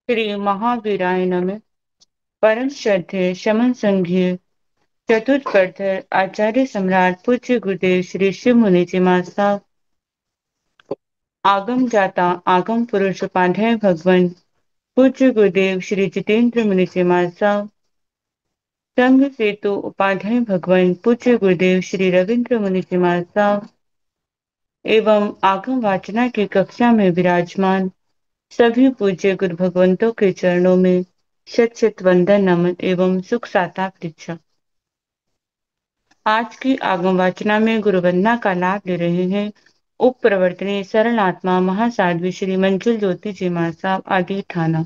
श्री महावीराय नमः। परम श्रद्धेय शमन संघीय चतुष्पथ आचार्य सम्राट पूज्य गुरुदेव श्री शिव मुनि जी महाराज, आगम जाता आगम पुरुष उपाध्याय भगवान पूज्य गुरुदेव श्री जितेंद्र मुनि जी महाराज, संघ सेतु उपाध्याय भगवान पूज्य गुरुदेव श्री रविंद्र मुनि जी महाराज एवं आगम वाचना की कक्षा में विराजमान सभी पूज्य गुरु भगवंतों के चरणों में शत शत वंदन नमन एवं सुख साता परीक्षा। आज की आगम वाचना में गुरु वंदना का लाभ ले रहे हैं उप प्रवर्तनीय सरल आत्मा महासाध्वी श्री मंजुल ज्योति जी महासाब आदि थाना।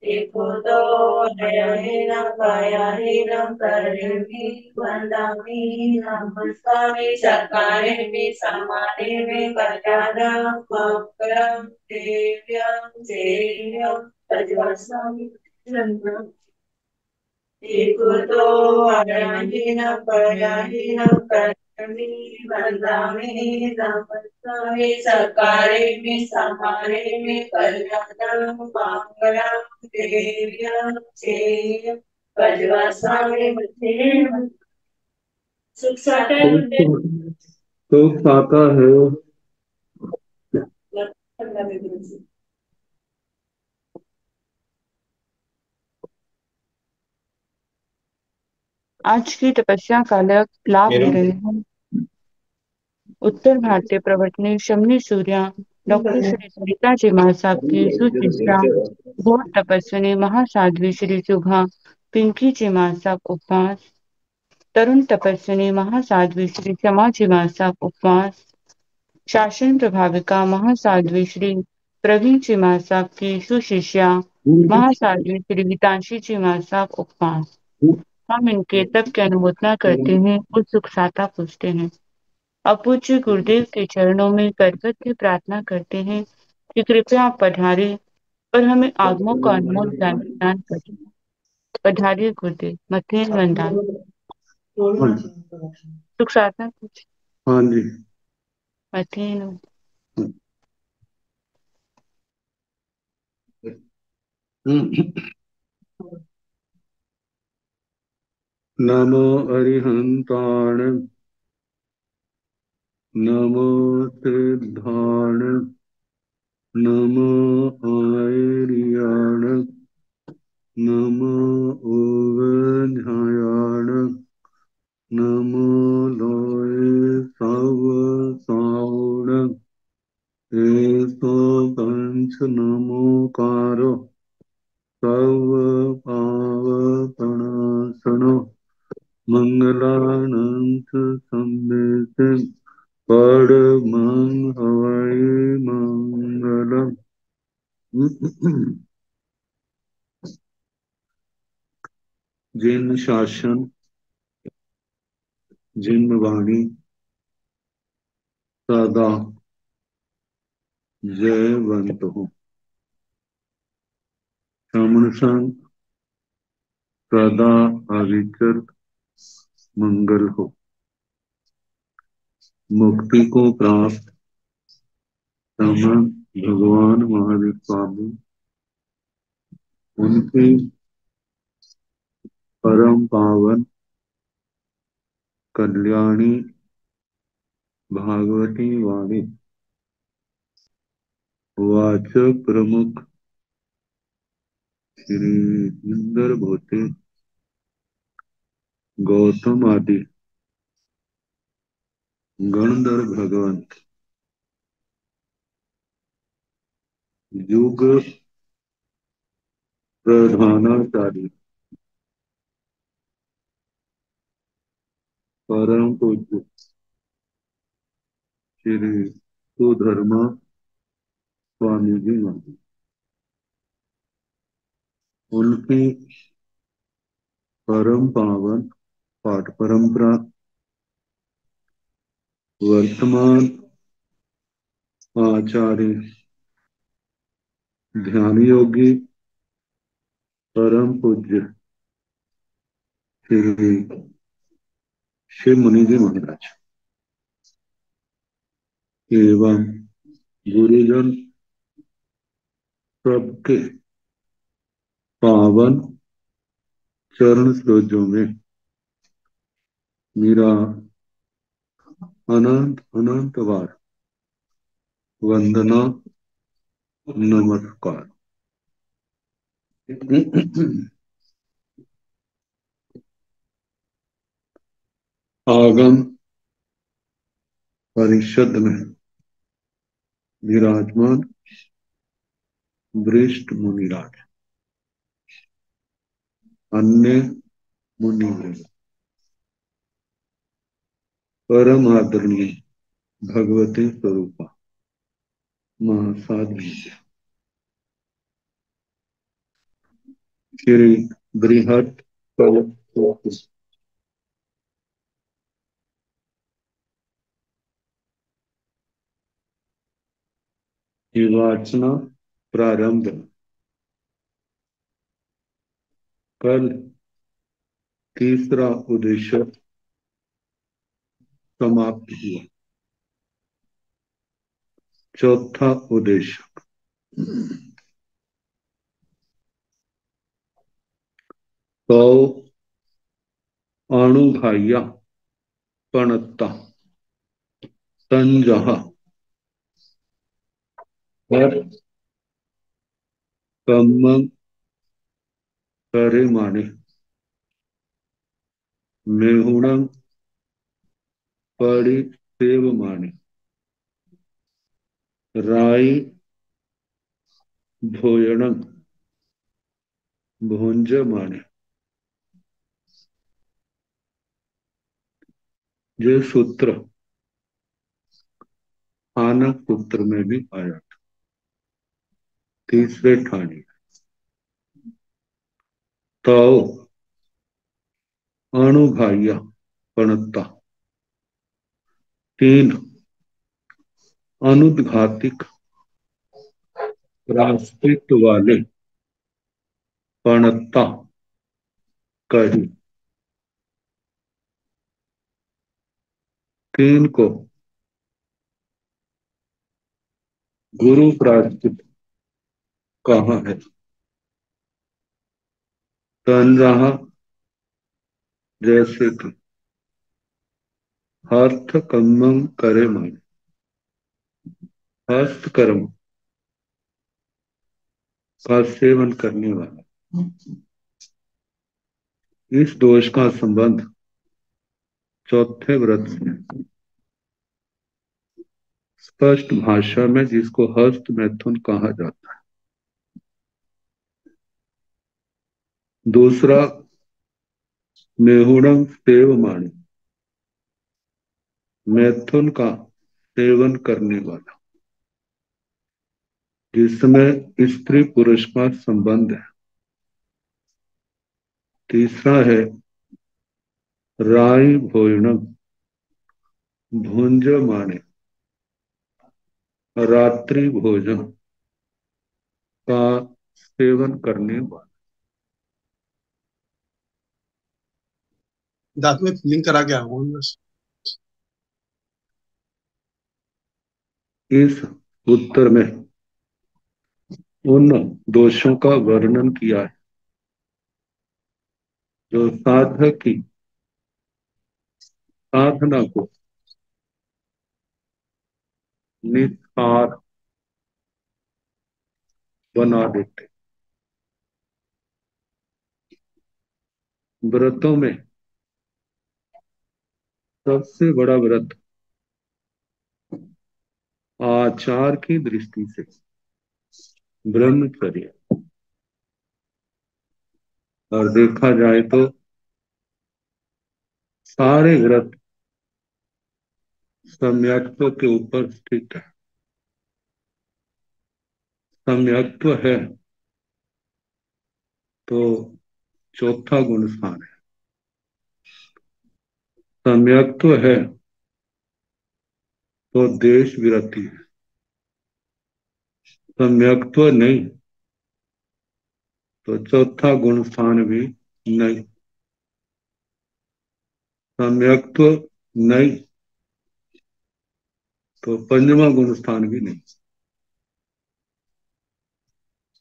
Iko to ayahinam kayahinam karyami vandami namaskami sakarimi samadimi karyadam makaram devyam devyam tajvasami chandram. Iko to ayahinam kayahinam karyami vandami namaskami sakarimi samadimi karyadam makaram देव्यं चेयं पद्मासने मध्ये सुख साता है सुख साता है। आज की तपस्या का लाभ ले रहे हैं उत्तर भारतीय प्रवर्तनीय शमनी सूर्या डॉक्टर श्री सरिता जी महासाब की सुशिष्या घोर तपस्विनी महासाध्वी श्री शुभा पिंकी जी महासाब उपवास, तरुण तपस्विनी महासाध्वी श्री क्षमा जी महासाब उपवास, शासन प्रभाविका महासाध्वी श्री प्रवीण जी महासाब की सुशिष्या महासाध्वी श्री हितांशी जी महासाब उपवास। हम इनके तप की अनुमोदना करते हैं और सुख साता पूछते हैं। अब पूज्य गुरुदेव के चरणों में करकट की प्रार्थना करते हैं कि कृपया आप पधारे और हमें आगमों का अनमोल ज्ञान प्रदान करें। पधारिए गुरुदेव। मथेन वंदन। सुख साधना कुछ हाँ जी। मथेन नमो अरिहंताण नमो सिद्धाण नमो आयर्याण नमो ओवध्यायाण नमो लोय सव सावण एसो पंच नमोकारो सर्व पावपणासनो मंगलानंत सम्मेत परमं हवै मंगलम्। जिन शासन जिन वाणी सदा जयवंत हो, श्रमण संग सदा अविचल मंगल हो, मुक्ति को प्राप्त समन भगवान महावीर स्वामी उनकी परम पावन कल्याणी भागवती वाणी वाचक प्रमुख श्री इंदर भोते गौतम आदि गणधर भगवंत युग प्रधानाचार्य परम पूज्य श्री सुधर्मा स्वामी जी महाराज उनकी परम पावन पाठ परंपरा वर्तमान आचार्य ध्यान योगी परम पूज्य श्री शिव मुनि जी महाराज एवं गुरुजन सबके पावन चरण सरोजों में मेरा अनंत अनंत बार वंदना नमस्कार। आगम परिषद में विराजमान वरिष्ठ मुनिराज, अन्य मुनि, परम आदरणीय भगवती स्वरूपा महासाध्वी श्री बृहत वाचना प्रारंभ। कल तीसरा उद्देश्य समाप्त हुआ। चौथा उद्देश्य तो अणुघाया पणता संजह हर कम करे माने मेहुणं पड़ी सेव माने राई भोजनं भोंज माने। ये सूत्र आनक सूत्र में भी आया था, तीसरे ठानी। तो अणुघाया पणता तीन अनुद्घातिक राष्ट्रित्व वाले पणता कही। तीन को गुरु प्राश्चित कहा है। तंजहा जैसे कि हर्थ कर्म करे माने, हस्त कर्म का सेवन करने वाला। इस दोष का संबंध चौथे व्रत से स्पष्ट भाषा में, जिसको हस्त मैथुन कहा जाता है। दूसरा मेहुणं सेव माने, मैथुन का सेवन करने वाला, जिसमें स्त्री पुरुष का संबंध है। तीसरा है राई भोजनम, भुंज माने रात्रि भोजन का सेवन करने वाला। दांत में फिलिंग करा के आऊं बस। इस उत्तर में उन दोषों का वर्णन किया है जो साधक की साधना को निस्सार बना देते। व्रतों में सबसे बड़ा व्रत आचार की दृष्टि से ब्रह्मचर्य, और देखा जाए तो सारे व्रत सम्यक्त्व के ऊपर स्थित है। सम्यक्त्व है तो चौथा गुण स्थान है। सम्यक्त्व है तो देश विरति है। सम्यक्त्व नहीं तो चौथा गुण स्थान भी नहीं, सम्यक्त्व नहीं, तो पंचवा गुण स्थान भी नहीं।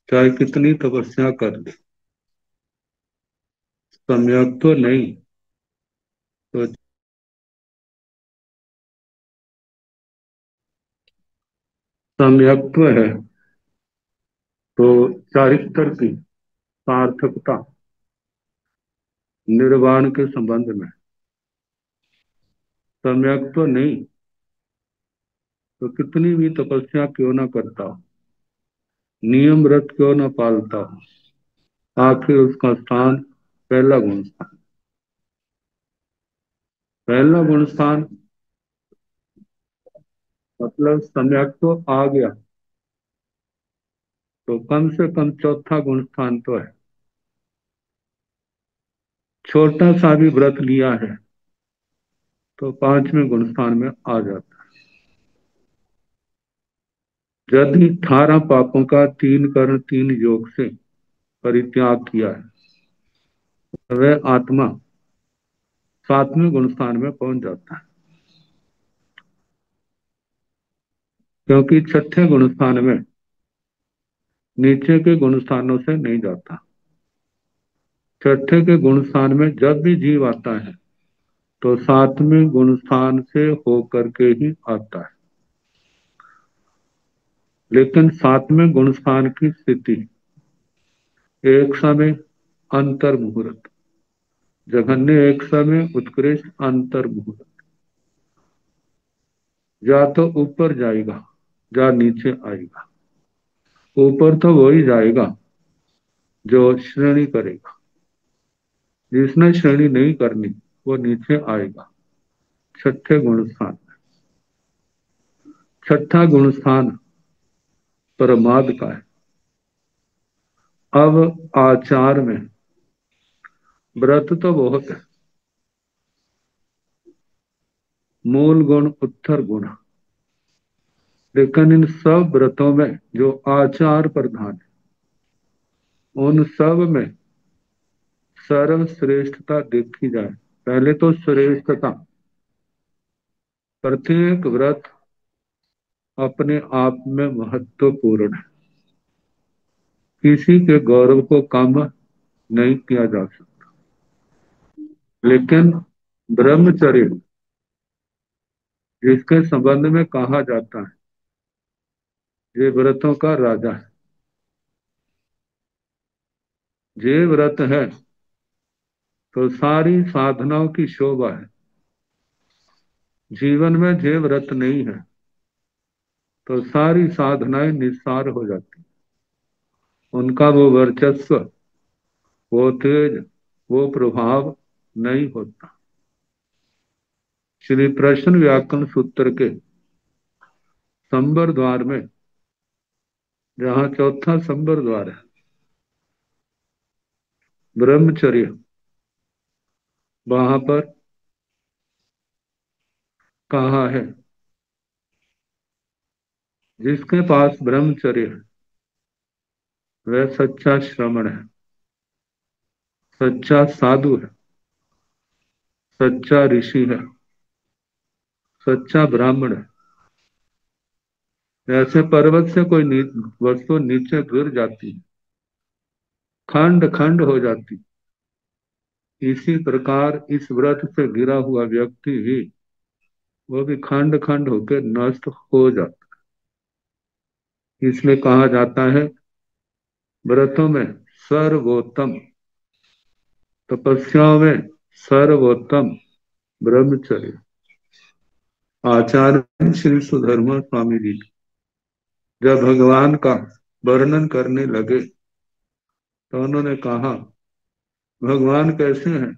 चाहे कितनी तपस्या कर ले, सम्यक्त्व नहीं तो सम्यक्त्व है तो चारित्र की सार्थकता निर्वाण के संबंध में, सम्यक्त्व नहीं तो कितनी भी तपस्या क्यों ना करता हो, नियम व्रत क्यों ना पालता हो, आखिर उसका स्थान पहला गुण स्थान। पहला गुण स्थान मतलब सम्यक्त्व आ गया तो कम से कम चौथा गुण स्थान तो है। छोटा सा भी व्रत लिया है तो पांचवें गुण स्थान में आ जाता है। यदि 18 पापों का 3 कर्ण 3 योग से परित्याग किया है तो वह आत्मा 7वें गुण स्थान में पहुंच जाता है, क्योंकि छठे गुण स्थान में नीचे के गुण स्थानों से नहीं जाता। छठे के गुण स्थान में जब भी जीव आता है तो 7वें गुण स्थान से होकर के ही आता है। लेकिन 7वें गुण स्थान की स्थिति एक समय अंतर मुहूर्त, जघन्य एक समय उत्कृष्ट अंतर मुहूर्त, या तो ऊपर जाएगा या नीचे आएगा। ऊपर तो वही जाएगा जो श्रेणी करेगा, जिसने श्रेणी नहीं करनी वो नीचे आएगा छठे गुण स्थान। छठा गुण स्थान परमाद का है। अब आचार में व्रत तो बहुत है, मूल गुण उत्तर गुण, लेकिन इन सब व्रतों में जो आचार प्रधान है उन सब में सर्वश्रेष्ठता देखी जाए, पहले तो श्रेष्ठता। प्रत्येक व्रत अपने आप में महत्वपूर्ण है, किसी के गौरव को कम नहीं किया जा सकता। लेकिन ब्रह्मचर्य जिसके संबंध में कहा जाता है ये व्रतों का राजा है, ये व्रत है तो सारी साधनाओं की शोभा है। जीवन में जे व्रत नहीं है तो सारी साधनाएं निस्सार हो जाती, उनका वो वर्चस्व, वो तेज, वो प्रभाव नहीं होता। श्री प्रश्न व्याकरण सूत्र के संबर द्वार में, जहां चौथा संबर द्वार है, ब्रह्मचर्य, वहां पर कहा है जिसके पास ब्रह्मचर्य है वह सच्चा श्रमण है, सच्चा साधु है, सच्चा ऋषि है, सच्चा ब्राह्मण है। जैसे पर्वत से कोई वस्तु नीचे गिर जाती है, खंड खंड हो जाती, इसी प्रकार इस व्रत से गिरा हुआ व्यक्ति भी वो भी खंड खंड होकर नष्ट हो जाता है। इसलिए कहा जाता है व्रतों में सर्वोत्तम, तपस्याओं में सर्वोत्तम ब्रह्मचर्य। आचार्य श्री सुधर्मा स्वामी जी जब भगवान का वर्णन करने लगे तो उन्होंने कहा भगवान कैसे हैं?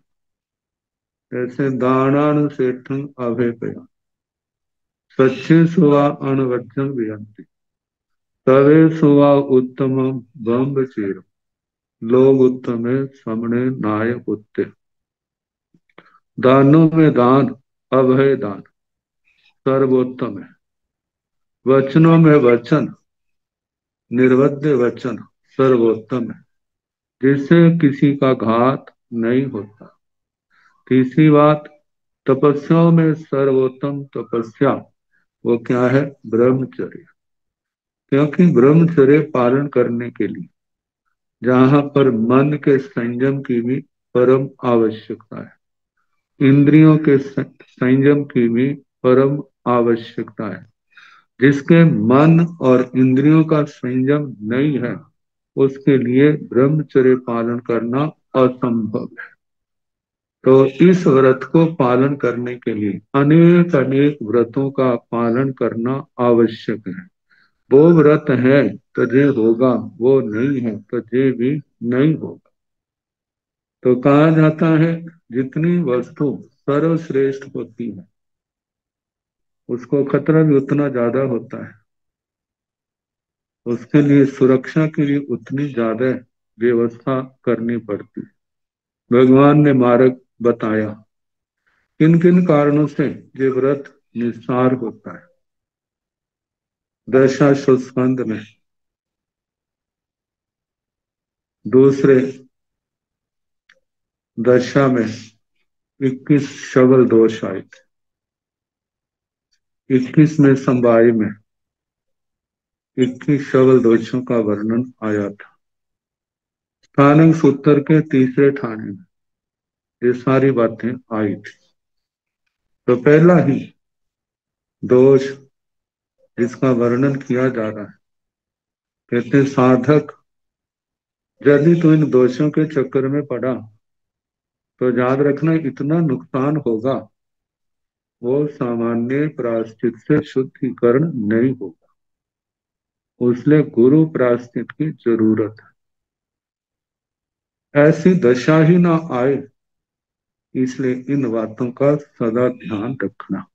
ऐसे दानान सेठं अभेपया सच्चे सुवा अणवज्रम वियंती तवे सुवा उत्तम बम्ब चेर लोग उत्तम समणे नायक उत्ते। दानों में दान अभय दान सर्वोत्तम है, वचनों में वचन निर्वध्य वचन सर्वोत्तम है, जिससे किसी का घात नहीं होता। तीसरी बात, तपस्याओं में सर्वोत्तम तपस्या वो क्या है? ब्रह्मचर्य। क्योंकि ब्रह्मचर्य पालन करने के लिए जहां पर मन के संयम की भी परम आवश्यकता है, इंद्रियों के संयम की भी परम आवश्यकता है। जिसके मन और इंद्रियों का संयम नहीं है, उसके लिए ब्रह्मचर्य पालन करना असंभव है। तो इस व्रत को पालन करने के लिए अनेक अनेक व्रतों का पालन करना आवश्यक है। वो व्रत है तो ये होगा, वो नहीं है तो ये भी नहीं होगा। तो कहा जाता है जितनी वस्तु सर्वश्रेष्ठ होती है उसको खतरा भी उतना ज्यादा होता है, उसके लिए सुरक्षा के लिए उतनी ज्यादा व्यवस्था करनी पड़ती है। भगवान ने मार्ग बताया किन किन कारणों से ये व्रत निस्सार होता है। दशाश्वत्थ स्कंद में दूसरे दशा में 21 शबल दोष आए थे। 21 में संवाई में 21 शबल दोषों का वर्णन आया था। स्थानक सूत्र के तीसरे ठाणे में ये सारी बातें आई थी। तो पहला ही दोष जिसका वर्णन किया जा रहा है, कहते साधक यदि तो इन दोषों के चक्कर में पड़ा तो याद रखना इतना नुकसान होगा, वो सामान्य प्रायश्चित से शुद्धिकरण नहीं होगा, उसलिए गुरु प्रायश्चित की जरूरत है। ऐसी दशा ही ना आए इसलिए इन बातों का सदा ध्यान रखना।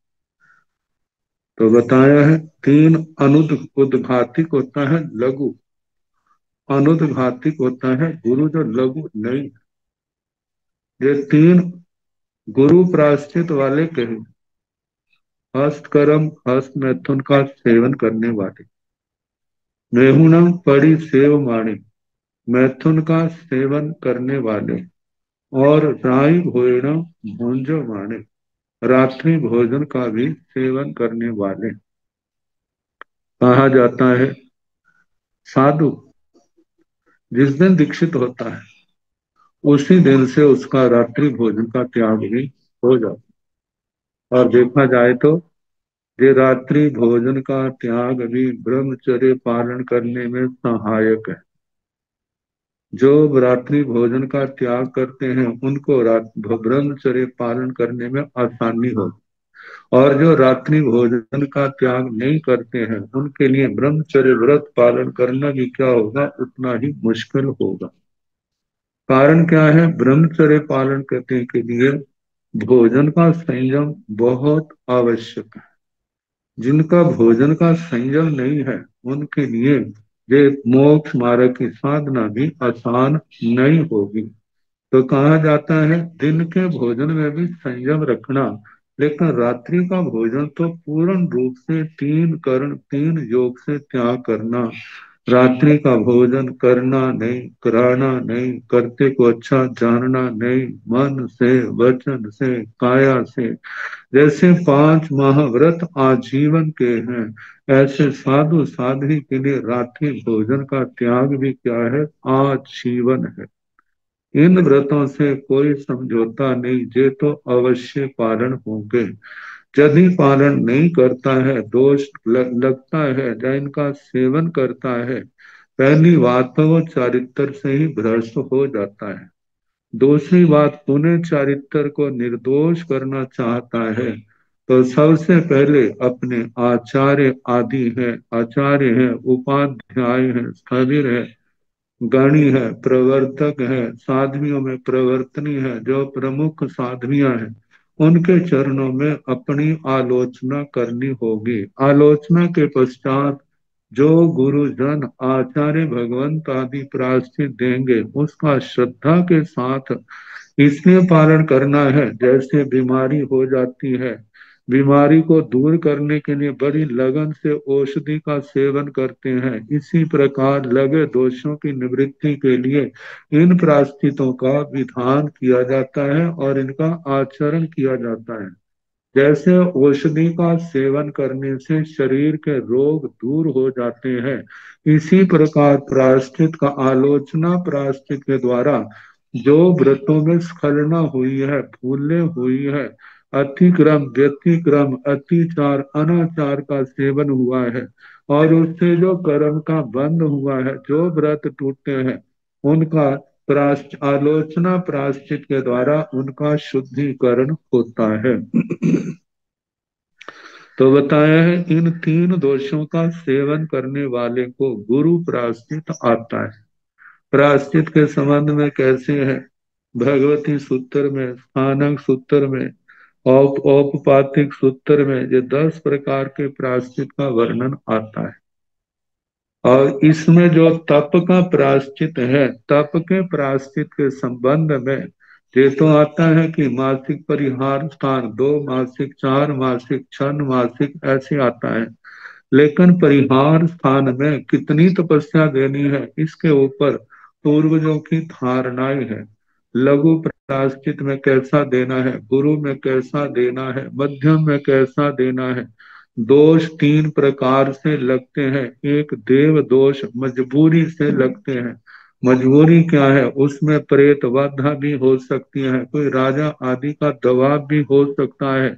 तो बताया है तीन उद्घातिक होता है लघु, अनुद्घातिक होता है गुरु जो लघु नहीं। ये तीन गुरु प्रायश्चित वाले कहे, हस्तकर्म हस्त मैथुन का सेवन करने वाले, मेहुणम पड़ी सेव माणे मैथुन का सेवन करने वाले, और राई भोजनम भुंजो माणे रात्रि भोजन का भी सेवन करने वाले। कहा जाता है साधु जिस दिन दीक्षित होता है उसी दिन से उसका रात्रि भोजन का त्याग भी हो जाता है। और देखा जाए तो ये रात्रि भोजन का त्याग भी ब्रह्मचर्य पालन करने में सहायक है। जो रात्रि भोजन का त्याग करते हैं उनको ब्रह्मचर्य पालन करने में आसानी हो, और जो रात्रि भोजन का त्याग नहीं करते हैं उनके लिए ब्रह्मचर्य व्रत पालन करना भी क्या होगा, उतना ही मुश्किल होगा। कारण क्या है? ब्रह्मचर्य पालन करने के लिए भोजन का संयम बहुत आवश्यक है। जिनका भोजन का संयम नहीं है उनके लिए ये मोक्ष मार्ग की साधना भी आसान नहीं होगी। तो कहा जाता है दिन के भोजन में भी संयम रखना, लेकिन रात्रि का भोजन तो पूर्ण रूप से तीन कर्ण तीन योग से त्याग करना। रात्रि का भोजन करना नहीं, कराना नहीं, करते को अच्छा जानना नहीं, मन से वचन से काया से। जैसे 5 महाव्रत आजीवन के हैं, ऐसे साधु साध्वी के लिए रात्रि भोजन का त्याग भी क्या है? आजीवन है। इन व्रतों से कोई समझौता नहीं, ये तो अवश्य पालन होंगे। यदि पालन नहीं करता है, दोष लगता है या इनका सेवन करता है, पहली बात तो वो चारित्र से ही भ्रष्ट हो जाता है। दूसरी बात, पुण्य चारित्र को निर्दोष करना चाहता है तो सबसे पहले अपने आचार्य आदि है, आचार्य है, उपाध्याय है, स्थविर है, गणी है, प्रवर्तक है, साध्वियों में प्रवर्तनी है, जो प्रमुख साध्वियां हैं उनके चरणों में अपनी आलोचना करनी होगी। आलोचना के पश्चात जो गुरुजन आचार्य भगवंत आदि प्रायश्चित देंगे उसका श्रद्धा के साथ इसलिए पालन करना है। जैसे बीमारी हो जाती है बीमारी को दूर करने के लिए बड़ी लगन से औषधि का सेवन करते हैं। इसी प्रकार लगे दोषों की निवृत्ति के लिए इन प्रायश्चितों का विधान किया जाता है और इनका आचरण किया जाता है। जैसे औषधि का सेवन करने से शरीर के रोग दूर हो जाते हैं, इसी प्रकार प्रायश्चित का आलोचना प्रायश्चित के द्वारा जो व्रतों में स्खलना हुई है, भूलें हुई है, अतिक्रम व्यतिक्रम अतिचार अनाचार का सेवन हुआ है और उससे जो कर्म का बंध हुआ है, जो व्रत टूटे हैं, उनका आलोचना प्रायश्चित के द्वारा उनका शुद्धिकरण होता है। तो बताया है इन तीन दोषों का सेवन करने वाले को गुरु प्रायश्चित आता है। प्रायश्चित के संबंध में कैसे है? भगवती सूत्र में, स्थानक सूत्र में, औपपातिक सूत्र में ये 10 प्रकार के प्रायश्चित का वर्णन आता है। और इसमें जो तप का प्रायश्चित है, तप के प्रायश्चित के संबंध में ये तो आता है कि मासिक परिहार स्थान 2 मासिक, 4 मासिक, 6 मासिक ऐसे आता है। लेकिन परिहार स्थान में कितनी तपस्या देनी है, इसके ऊपर पूर्वजों की धारणाएं है। लघु प्रायश्चित में कैसा देना है, गुरु में कैसा देना है, मध्यम में कैसा देना है। दोष 3 प्रकार से लगते हैं। एक देव दोष मजबूरी से लगते हैं। मजबूरी क्या है? उसमें प्रेत बाधा भी हो सकती है, कोई राजा आदि का दबाव भी हो सकता है,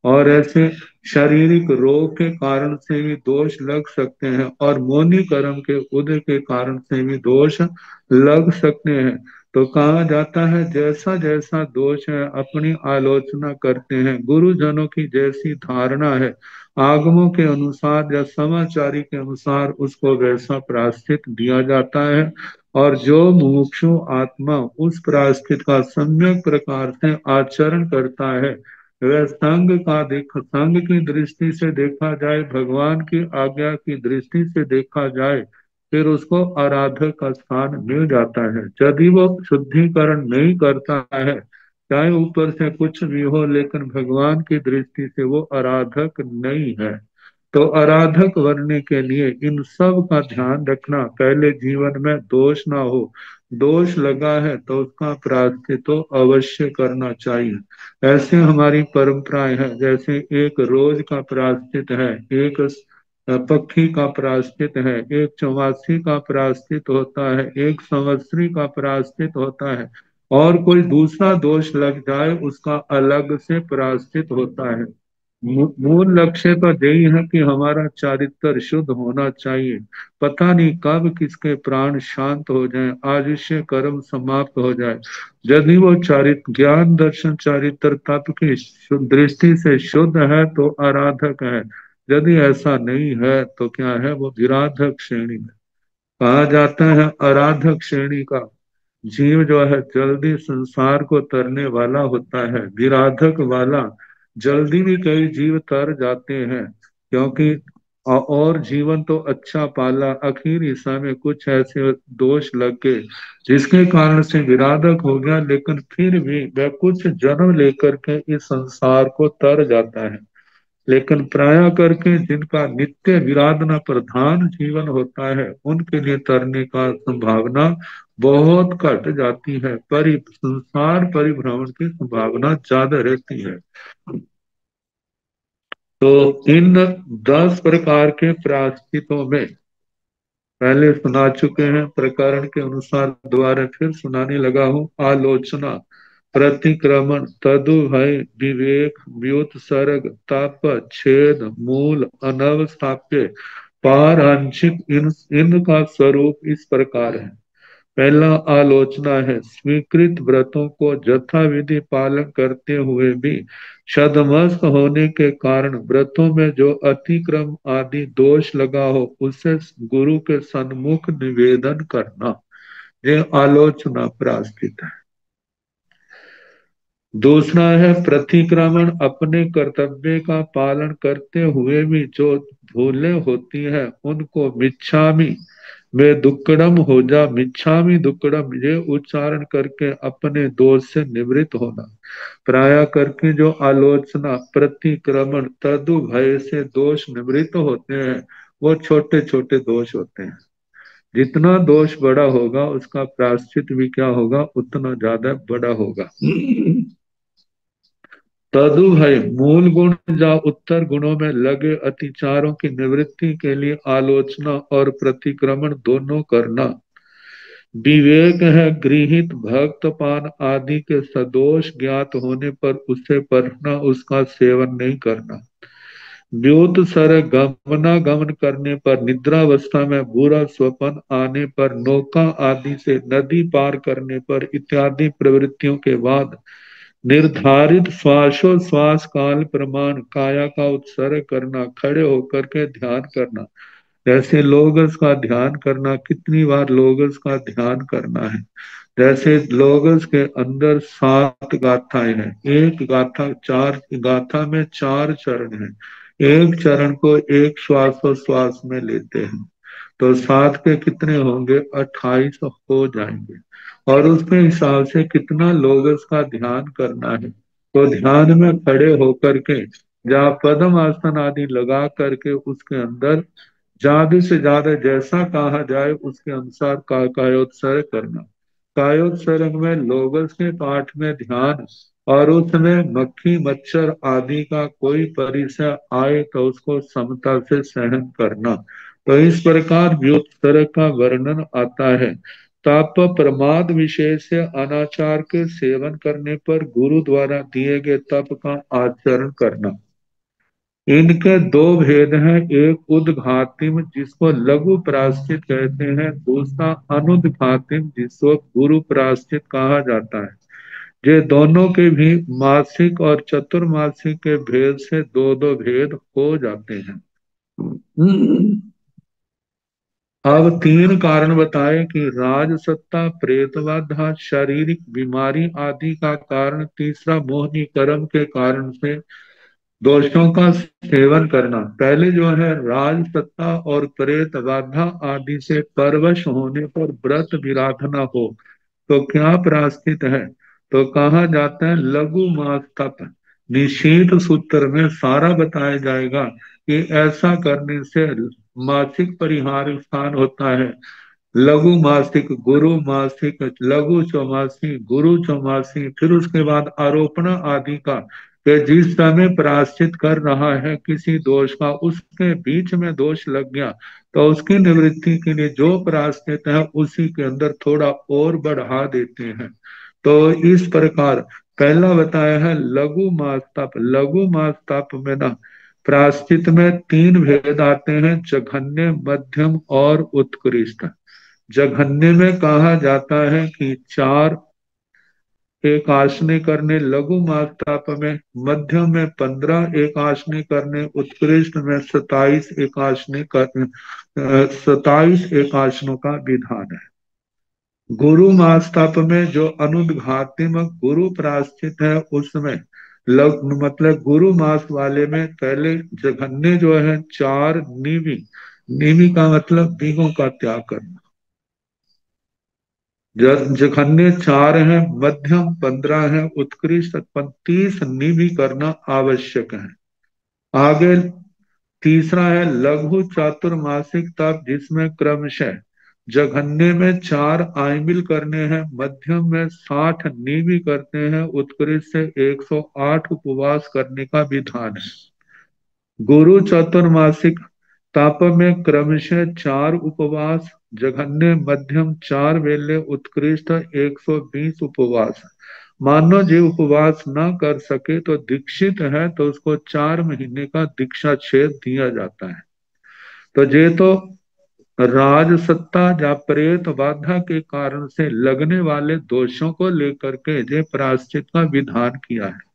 और ऐसे शारीरिक रोग के कारण से भी दोष लग सकते हैं, और मोनी कर्म के उदय के कारण से भी दोष लग सकते हैं। तो कहा जाता है जैसा जैसा दोष है अपनी आलोचना करते हैं, गुरुजनों की जैसी धारणा है, आगमों के अनुसार या समाचारी के अनुसार उसको वैसा प्रायश्चित दिया जाता है। और जो मुमुक्षु आत्मा उस प्रायश्चित का सम्यक प्रकार से आचरण करता है, वह संघ की दृष्टि से देखा जाए, भगवान की आज्ञा की दृष्टि से देखा जाए, फिर उसको आराधक का स्थान मिल जाता है। यदि वो शुद्धिकरण नहीं करता है, चाहे ऊपर से कुछ भी हो, लेकिन भगवान की दृष्टि से वो आराधक नहीं है। तो आराधक बनने के लिए इन सब का ध्यान रखना, पहले जीवन में दोष ना हो, दोष लगा है तो उसका प्रायश्चित तो अवश्य करना चाहिए। ऐसे हमारी परंपराएं हैं, जैसे एक रोज का प्रायश्चित है, एक पक्षी का प्रायश्चित है, एक चौमासी का प्रायश्चित होता है, एक संवत्सरी का प्रायश्चित होता है, और कोई दूसरा दोष लग जाए उसका अलग से प्रायश्चित होता है। मूल लक्ष्य तो यही है कि हमारा चारित्र शुद्ध होना चाहिए। पता नहीं कब किसके प्राण शांत हो जाएं, आयुष्य कर्म समाप्त हो जाए, यदि वो चारित्र ज्ञान दर्शन चारित्र तत्व की दृष्टि से शुद्ध है तो आराधक है, यदि ऐसा नहीं है तो क्या है, वो विराधक श्रेणी में। कहा जाता है आराधक श्रेणी का जीव जो है जल्दी संसार को तरने वाला होता है, विराधक वाला जल्दी भी कई जीव तर जाते हैं, क्योंकि और जीवन तो अच्छा पाला, आखिर ईसा में कुछ ऐसे दोष लग गए जिसके कारण से विराधक हो गया, लेकिन फिर भी वह कुछ जन्म लेकर के इस संसार को तर जाता है। लेकिन प्राय करके जिनका नित्य विराधना प्रधान जीवन होता है, उनके लिए तरने का संभावना बहुत घट जाती है, संसार परिभ्रमण की संभावना ज्यादा रहती है। तो इन 10 प्रकार के प्रायश्चितों में पहले सुना चुके हैं, प्रकरण के अनुसार दोबारा फिर सुनाने लगा हूं। आलोचना, प्रतिक्रमण, तदुभय, विवेक, व्युत्सर्ग, तप, छेद, मूल, अनवस्थाप्य, पारंशिक, इनका स्वरूप इस प्रकार है। पहला आलोचना है, स्वीकृत व्रतों को यथाविधि पालन करते हुए भी छदमस्त होने के कारण व्रतों में जो अतिक्रम आदि दोष लगा हो, उसे गुरु के सन्मुख निवेदन करना, ये आलोचना प्रायश्चित है। दूसरा है प्रतिक्रमण, अपने कर्तव्य का पालन करते हुए भी जो भूलें होती है उनको मिच्छामि वे दुक्कड़म हो जा, मिच्छामि दुक्कड़म, ये उच्चारण करके अपने दोष से निवृत्त होना। प्राय करके जो आलोचना प्रतिक्रमण तदु भय से दोष निवृत्त होते हैं, वो छोटे छोटे दोष होते हैं। जितना दोष बड़ा होगा उसका प्रायश्चित भी क्या होगा, उतना ज्यादा बड़ा होगा। तदु भय मूल गुण जा उत्तर गुणों में लगे अतिचारों की निवृत्ति के लिए आलोचना और प्रतिक्रमण दोनों करना। विवेक है गृहित भक्त पान आदि के सदोष ज्ञात होने पर उसे पढ़ना, उसका सेवन नहीं करना। व्योत सर गमनागमन करने पर, निद्रावस्था में बुरा स्वप्न आने पर, नौका आदि से नदी पार करने पर इत्यादि प्रवृत्तियों के बाद निर्धारित श्वासोश्वास काल प्रमाण काया का उत्सर्ग करना, खड़े होकर के ध्यान करना। जैसे लोगस का ध्यान करना, कितनी बार लोगस का ध्यान करना है। जैसे लोगस के अंदर 7 गाथाएं हैं, एक गाथा 4 गाथा में 4 चरण हैं, एक चरण को एक श्वासोश्वास में लेते हैं, तो 7 के कितने होंगे, 28 हो जाएंगे। और उसके हिसाब से कितना लोगस का ध्यान करना है। तो ध्यान में खड़े होकर के जहाँ पद्म आसन आदि लगा करके उसके अंदर ज्यादा से ज्यादा जैसा कहा जाए उसके अनुसार कायोत्सर्ग करना। कायोत्सर्ग में लोगस के पाठ में ध्यान, और उसमें मक्खी मच्छर आदि का कोई परिसर आए तो उसको समता से सहन करना। तो इस प्रकार व्युत्सर्ग का वर्णन आता है। ताप प्रमाद विशेष से अनाचार के सेवन करने पर गुरु द्वारा दिए गए तप का आचरण करना। इनके 2 भेद हैं, एक उद्घातिम जिसको लघु प्रायश्चित कहते हैं, दूसरा अनुद्घातिम जिसको गुरु प्रायश्चित कहा जाता है। ये दोनों के भी मासिक और चतुर्मासिक के भेद से 2-2 भेद हो जाते हैं। अब 3 कारण बताए कि राजसत्ता, प्रेतबाधा, शारीरिक बीमारी आदि का कारण, तीसरा मोहनी कर्म के कारण से दोषों का सेवन करना। पहले जो है राज सत्ता और प्रेत बाधा आदि से परवश होने पर व्रत विराधना हो तो क्या प्रायश्चित है, तो कहा जाता है लघु मास तप। निषेध सूत्र में सारा बताया जाएगा कि ऐसा करने से मासिक परिहार स्थान होता है। लघु मासिक, गुरु मासिक, लघु चौमासी, गुरु चौमासी, फिर उसके बाद आरोपण आदि का, कि जिस समय प्रायश्चित कर रहा है किसी दोष का, उसके बीच में दोष लग गया तो उसकी निवृत्ति के लिए जो प्रायश्चित है उसी के अंदर थोड़ा और बढ़ा देते हैं। तो इस प्रकार पहला बताया है लघु मास तप। लघु मास तप में ना प्रायश्चित में 3 भेद आते हैं, जघन्य, मध्यम और उत्कृष्ट। जघन्य में कहा जाता है कि 4 एक आसने करने लघु मासताप में, मध्यम में 15 एक आसने करने, उत्कृष्ट में 27 एक आसने करने, 27 एक आसनों का विधान है। गुरु मासताप में जो अनुद्घातिम गुरु प्रायश्चित है उसमें मतलब गुरु मास वाले में पहले जघन्य जो है 4 निवि, निवि का मतलब दिगों का त्याग करना। जघन्य 4 है, मध्यम 15 है, उत्कृष्ट 30 निवि करना आवश्यक है। आगे तीसरा है लघु चातुर्मासिक तप, जिसमें क्रमशः जघन्य में 4 आयमिल करने हैं, मध्यम में 60 निवि करते हैं, उत्कृष्ट से 108 उपवास करने का विधान है। गुरु चतुर्मासिक ताप में क्रमशः 4 उपवास, जघन्य मध्यम 4 वेले, उत्कृष्ट 120 उपवास। मानो जो उपवास ना कर सके तो दीक्षित है तो उसको 4 महीने का दीक्षा छेद दिया जाता है। तो ये तो राज सत्ता या प्रेत बाधा के कारण से लगने वाले दोषों को लेकर के ये प्रायश्चित का विधान किया है।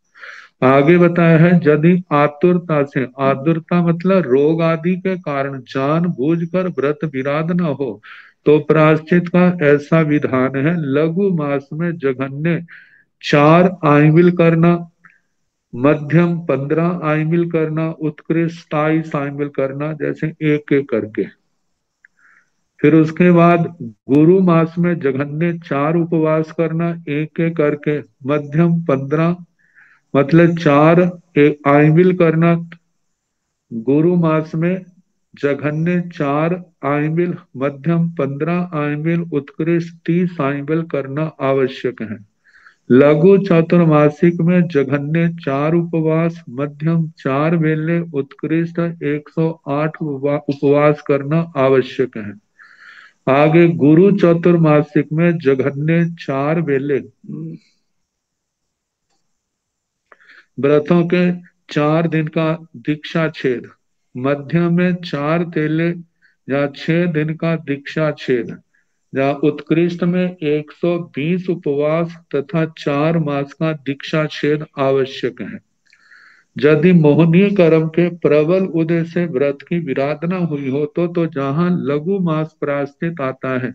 आगे बताया है यदि आतुरता से, आतुरता मतलब रोग आदि के कारण जानबूझकर व्रत विराध न हो तो प्रायश्चित का ऐसा विधान है, लघु मास में जघन्य 4 आयमिल करना, मध्यम 15 आयमिल करना, उत्कृष्ट 27 आयमिल करना, जैसे एक एक करके। फिर उसके बाद गुरु मास में जघन्य 4 उपवास करना, एक एक करके, मध्यम 15, मतलब 4 आइमिल करना। गुरु मास में जघन्य 4 आइमिल, मध्यम 15 आइमिल, उत्कृष्ट 30 आइमिल करना आवश्यक है। लघु चातुर्मासिक में जघन्य 4 उपवास, मध्यम 4 वेले, उत्कृष्ट 108 उपवास करना आवश्यक है। आगे गुरु चतुर्मासिक में जघन्य 4 वेले, व्रतों के 4 दिन का दीक्षा छेद, मध्य में 4 तेले या 6 दिन का दीक्षा छेद, या उत्कृष्ट में 120 उपवास तथा 4 मास का दीक्षा छेद आवश्यक है। यदि मोहनीय कर्म के प्रबल उदय से व्रत की विराधना हुई हो तो जहां लघु मास प्रायश्चित आता है,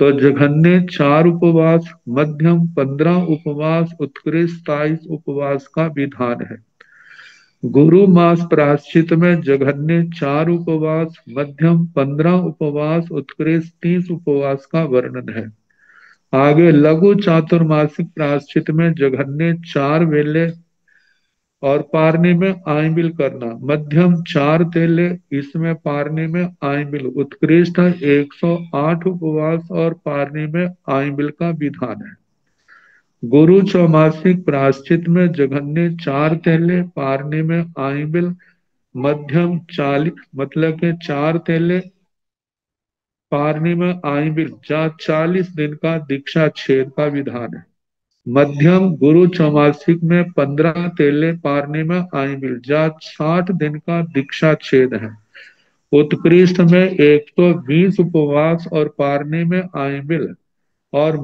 तो जघन्य 4 उपवास, मध्यम 15 उपवास, उत्कृष्ट 23 उपवास का विधान है। गुरु मास प्रायश्चित में जघन्य 4 उपवास, मध्यम 15 उपवास, उत्कृष्ट 30 उपवास का वर्णन है। आगे लघु चातुर्मासिक प्रायश्चित में जघन्य 4 वेले और पारने में आइमिल करना, मध्यम 4 तेले, इसमें पारने में आइमिल, उत्कृष्ट 108 उपवास और पारने में आइमिल का विधान है। गुरु चौमासिक प्रायश्चित में जघन्य 4 तेले, पारने में आइमिल, मध्यम 40, मतलब के 4 तेले, पारने में आइमिल, जहाँ 40 दिन का दीक्षा छेद का विधान है। मध्यम गुरु चौमासिक में 15 तेले, पारने में आइमिल, जहाँ 60 दिन का दीक्षा छेद है। उत्कृष्ट में 120 उपवास और पारने में आइमिल और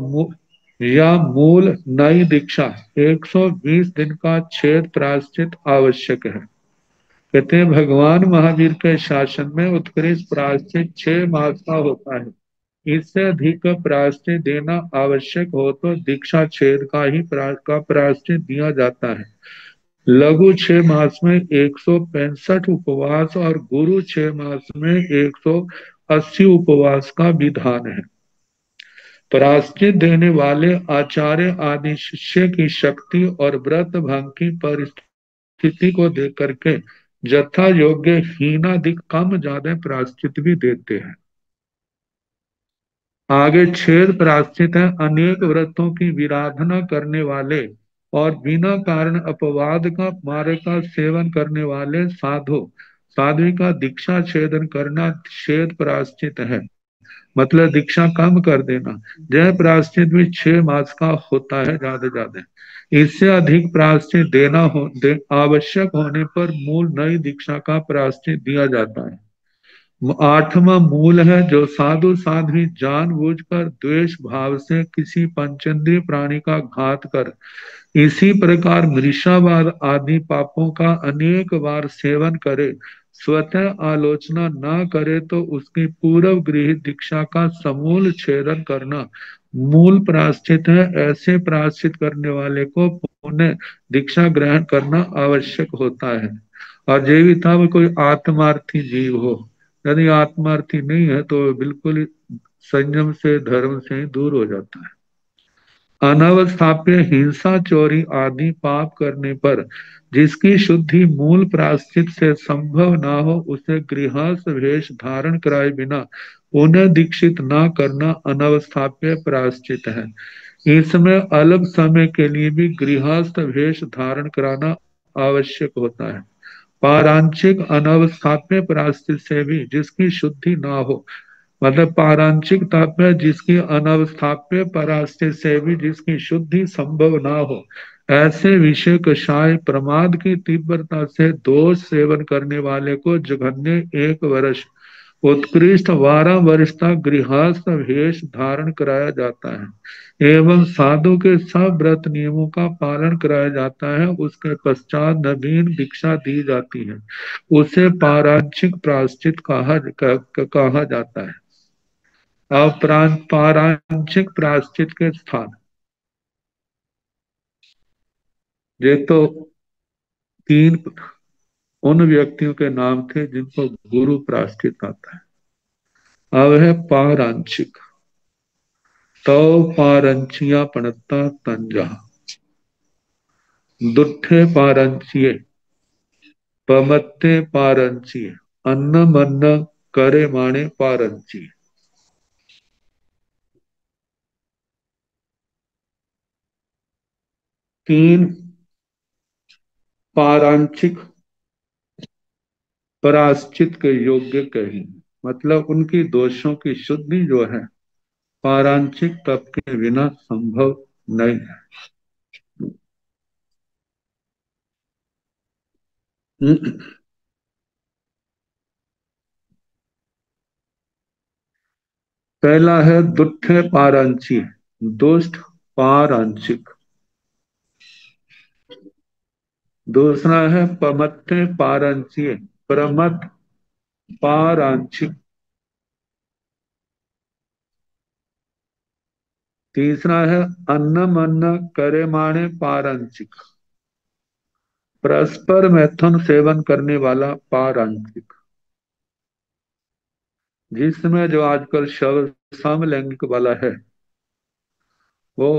या मूल नई दीक्षा 120 दिन का छेद प्रायश्चित आवश्यक है। कहते हैं भगवान महावीर के शासन में उत्कृष्ट प्रायश्चित 6 मास का होता है। इससे अधिक प्रायश्चित देना आवश्यक हो तो दीक्षा छेद का ही प्रायश्चित दिया जाता है। लघु 6 मास में 165 उपवास और गुरु 6 मास में 180 उपवास का विधान है। प्रायश्चित देने वाले आचार्य आदि शिष्य की शक्ति और व्रत भंग की परिस्थिति को देख करके यथा योग्य हीनाधिक कम ज्यादा प्रायश्चित भी देते हैं। आगे छेद प्रायश्चित है अनेक व्रतों की विराधना करने वाले और बिना कारण अपवाद का मार्ग का सेवन करने वाले साध्वी का दीक्षा छेदन करना छेद प्रायश्चित है, मतलब दीक्षा कम कर देना। जय प्रायश्चित भी 6 मास का होता है ज्यादा ज्यादा। इससे अधिक प्रायश्चित आवश्यक होने पर मूल नई दीक्षा का प्रायश्चित दिया जाता है। 8वां मूल है जो साधु साध्वी जानबूझकर द्वेष भाव से किसी पंचेंद्रिय प्राणी का घात कर इसी प्रकार मृषावाद आदि पापों का अनेक बार सेवन करे, स्वतः आलोचना न करे तो उसकी पूर्व गृहीत दीक्षा का समूल छेदन करना मूल प्रायश्चित है। ऐसे प्रायश्चित करने वाले को पुनः दीक्षा ग्रहण करना आवश्यक होता है। और जीविता में कोई आत्मार्थी जीव हो, यदि आत्मार्थी नहीं है तो बिल्कुल ही संयम से धर्म से ही दूर हो जाता है। अनवस्थाप्य हिंसा चोरी आदि पाप करने पर जिसकी शुद्धि मूल प्रायश्चित से संभव ना हो उसे गृहस्थ वेश धारण कराए बिना पुनः दीक्षित न करना अनवस्थाप्य प्रायश्चित है। इसमें अल्प समय के लिए भी गृहस्थ वेश धारण कराना आवश्यक होता है। पारांचिक अनवस्थाप्य प्रायश्चित से भी जिसकी शुद्धि ना हो, मतलब पारांचिक तात्पर्य जिसकी अनवस्थाप्य परास्थित से भी जिसकी शुद्धि संभव ना हो, ऐसे विषय कषाय प्रमाद की तीव्रता से दोष सेवन करने वाले को जघन्य 1 वर्ष, उत्कृष्ट 12 वर्ष तक गृहस्थ वेश धारण कराया जाता है एवं साधु के सब व्रत नियमों का पालन कराया जाता है। उसके पश्चात नवीन दीक्षा दी जाती है, उसे पारांचिक प्रायश्चित कहा जाता है। पारांचिक प्रायश्चित के स्थान, ये तो 3 उन व्यक्तियों के नाम थे जिनको गुरु प्रायश्चित आता है। अब है पारांशिक। तो पारंचिया पणता तंजा, दुठे पारंचिये, पमत्ते पारंचिये, अन्न मन्न करे माणे पारंचिये। तीन पारांशिक प्रायश्चित के योग्य कही, मतलब उनकी दोषों की शुद्धि जो है पारांशिक तप के बिना संभव नहीं है। पहला है दुष्ट पारांची, दुष्ट पारांशिक। दूसरा है पमत्ते पारांची, प्रमत पारांशिक। तीसरा है अन्न मन्न करे माणे पारांशिक, परस्पर मैथुन सेवन करने वाला पारांशिक। जिसमें जो आजकल शव समलैंगिक वाला है वो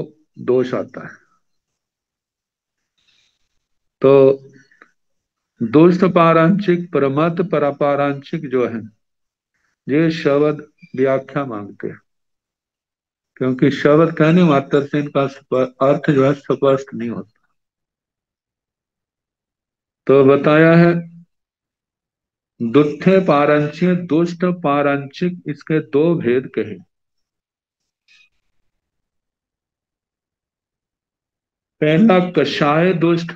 दोष आता है। तो दुष्ट पारांशिक प्रमत परापारांशिक जो है ये शब्द व्याख्या मांगते हैं, क्योंकि शब्द कहने मात्र से इनका अर्थ जो है स्पष्ट नहीं होता। तो बताया है दुष्टे पारंचिक दुष्ट पारंचिक, इसके दो भेद कहे। पहला कषाय दुष्ट,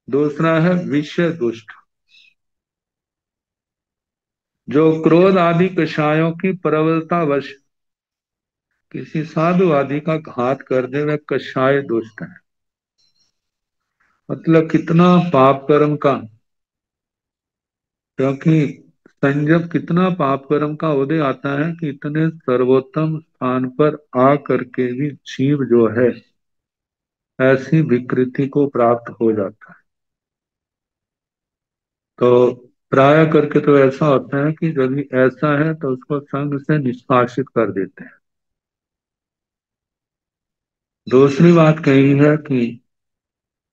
दूसरा है विषय दुष्ट। जो क्रोध आदि कषायों की प्रबलता वश किसी साधु आदि का घात करने में कषाय दुष्ट है। मतलब कितना पाप कर्म का, क्योंकि संजब कितना पाप कर्म का उदय आता है कि इतने सर्वोत्तम स्थान पर आ करके भी जीव जो है ऐसी विकृति को प्राप्त हो जाता है। तो प्राय करके तो ऐसा होता है कि यदि ऐसा है तो उसको संघ से निष्कासित कर देते हैं। दूसरी बात कही है कि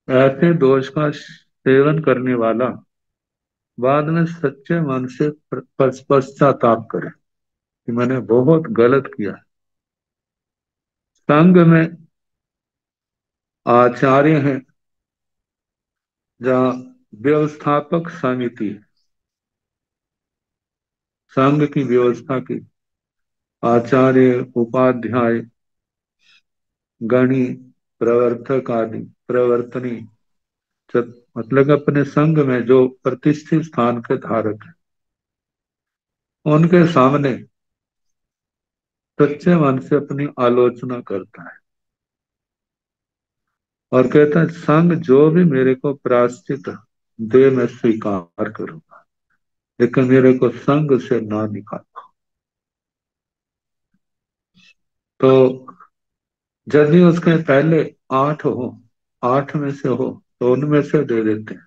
ऐसे दोष का सेवन करने वाला बाद में सच्चे मन से पश्चाताप करे कि मैंने बहुत गलत किया। संघ में आचार्य हैं, जहाँ व्यवस्थापक समिति संघ की व्यवस्था की, आचार्य उपाध्याय गणी प्रवर्तक आदि प्रवर्तनी, मतलब अपने संघ में जो प्रतिष्ठित स्थान के धारक है उनके सामने सच्चे मन से अपनी आलोचना करता है और कहता है संघ जो भी मेरे को प्रायश्चित दे मैं स्वीकार करूंगा, लेकिन मेरे को संघ से ना निकालो। तो यदि उसके पहले 8 हो, 8 में से हो तो उनमें से दे देते हैं।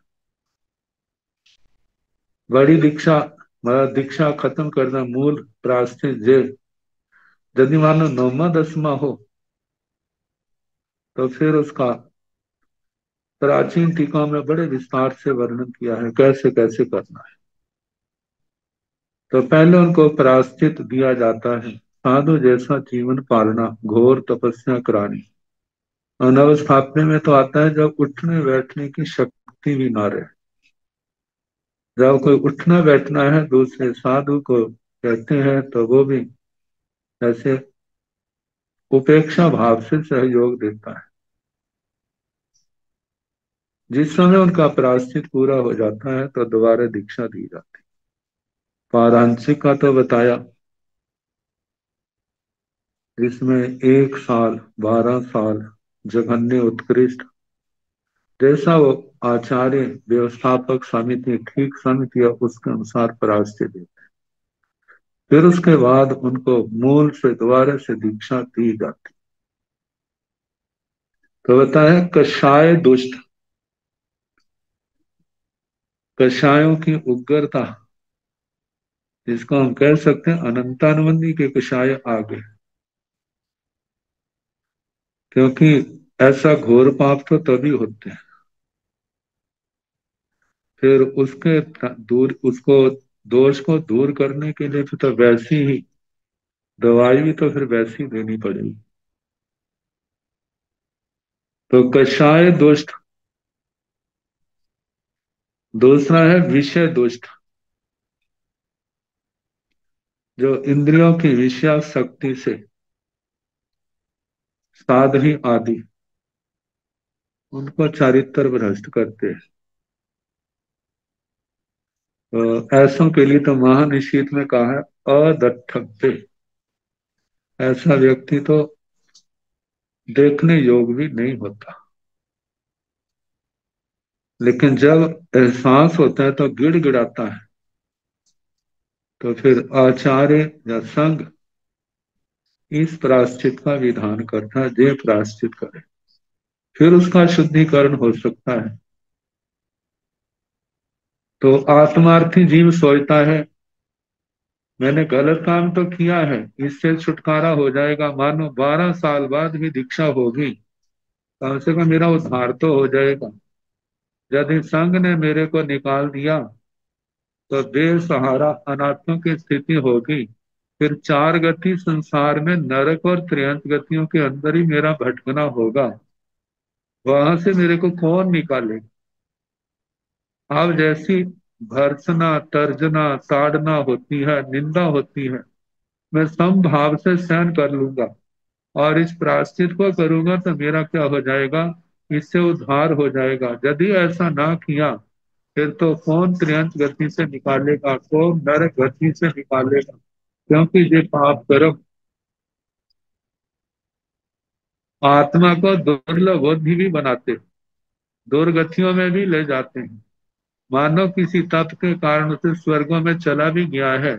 बड़ी दीक्षा मतलब दीक्षा खत्म करना मूल प्रायश्चित जेल, यदि मानो 9वां 10वां हो तो फिर उसका प्राचीन टीका में बड़े विस्तार से वर्णन किया है कैसे कैसे करना है। तो पहले उनको प्रायश्चित दिया जाता है साधु जैसा जीवन पालना, घोर तपस्या करानी। अनवस्थापने में तो आता है जब उठने बैठने की शक्ति भी ना रहे। जब कोई उठना बैठना है दूसरे साधु को कहते हैं तो वो भी ऐसे उपेक्षा भाव से सहयोग देता है। जिस समय उनका प्रायश्चित पूरा हो जाता है तो दोबारा दीक्षा दी जाती है। पारांशिक का तो बताया, जिसमें 1 साल 12 साल जघन्य उत्कृष्ट, जैसा वो आचार्य व्यवस्थापक समिति ठीक समिति है उसके अनुसार प्रायश्चित देते हैं। फिर उसके बाद उनको मूल से दोबारा से दीक्षा दी जाती। तो बताया कषाय दुष्ट, कषायों की उग्रता इसको हम कह सकते हैं अनंतानुबंधी के कषाय आगे, क्योंकि ऐसा घोर पाप तो तभी होते हैं। फिर उसके दूर उसको दोष को दूर करने के लिए तो वैसी ही दवाई भी तो फिर वैसी देनी पड़ेगी। तो कषाय दुष्ट, दूसरा है विषय दुष्ट, जो इंद्रियों की विषयासक्ति से साध्वी आदि उनको चारित्र भ्रष्ट करते हैं। तो ऐसों के लिए तो महानिशीत में कहा है अदठब्बे, ऐसा व्यक्ति तो देखने योग भी नहीं होता। लेकिन जब एहसास होता है तो गिड़गिड़ाता है, तो फिर आचार्य या संघ इस प्रायश्चित का विधान करता है, जे प्रायश्चित करे, फिर उसका शुद्धिकरण हो सकता है। तो आत्मार्थी जीव सोचता है मैंने गलत काम तो किया है, इससे छुटकारा हो जाएगा, मानो 12 साल बाद भी दीक्षा होगी, कम से कम मेरा उद्धार तो हो जाएगा। यदि संघ ने मेरे को निकाल दिया तो बेसहारा अनाथों की स्थिति होगी। फिर 4 गति संसार में नरक और त्रियंत गतियों के अंदर ही मेरा भटकना होगा, वहां से मेरे को कौन निकालेगा। अब जैसी भर्त्सना तर्जना ताड़ना होती है, निंदा होती है, मैं समभाव से सहन कर लूंगा और इस प्रायश्चित को करूंगा तो मेरा क्या हो जाएगा, इससे उद्धार हो जाएगा। यदि ऐसा ना किया फिर तो कौन त्रियंत गति से निकालेगा, कौन नरक गति से निकालेगा, क्योंकि ये पाप कर्म आत्मा को दुर्लभ बुद्धि भी बनाते, दुर्गतियों में भी ले जाते हैं। मानो किसी तप के कारण उसे स्वर्गों में चला भी गया है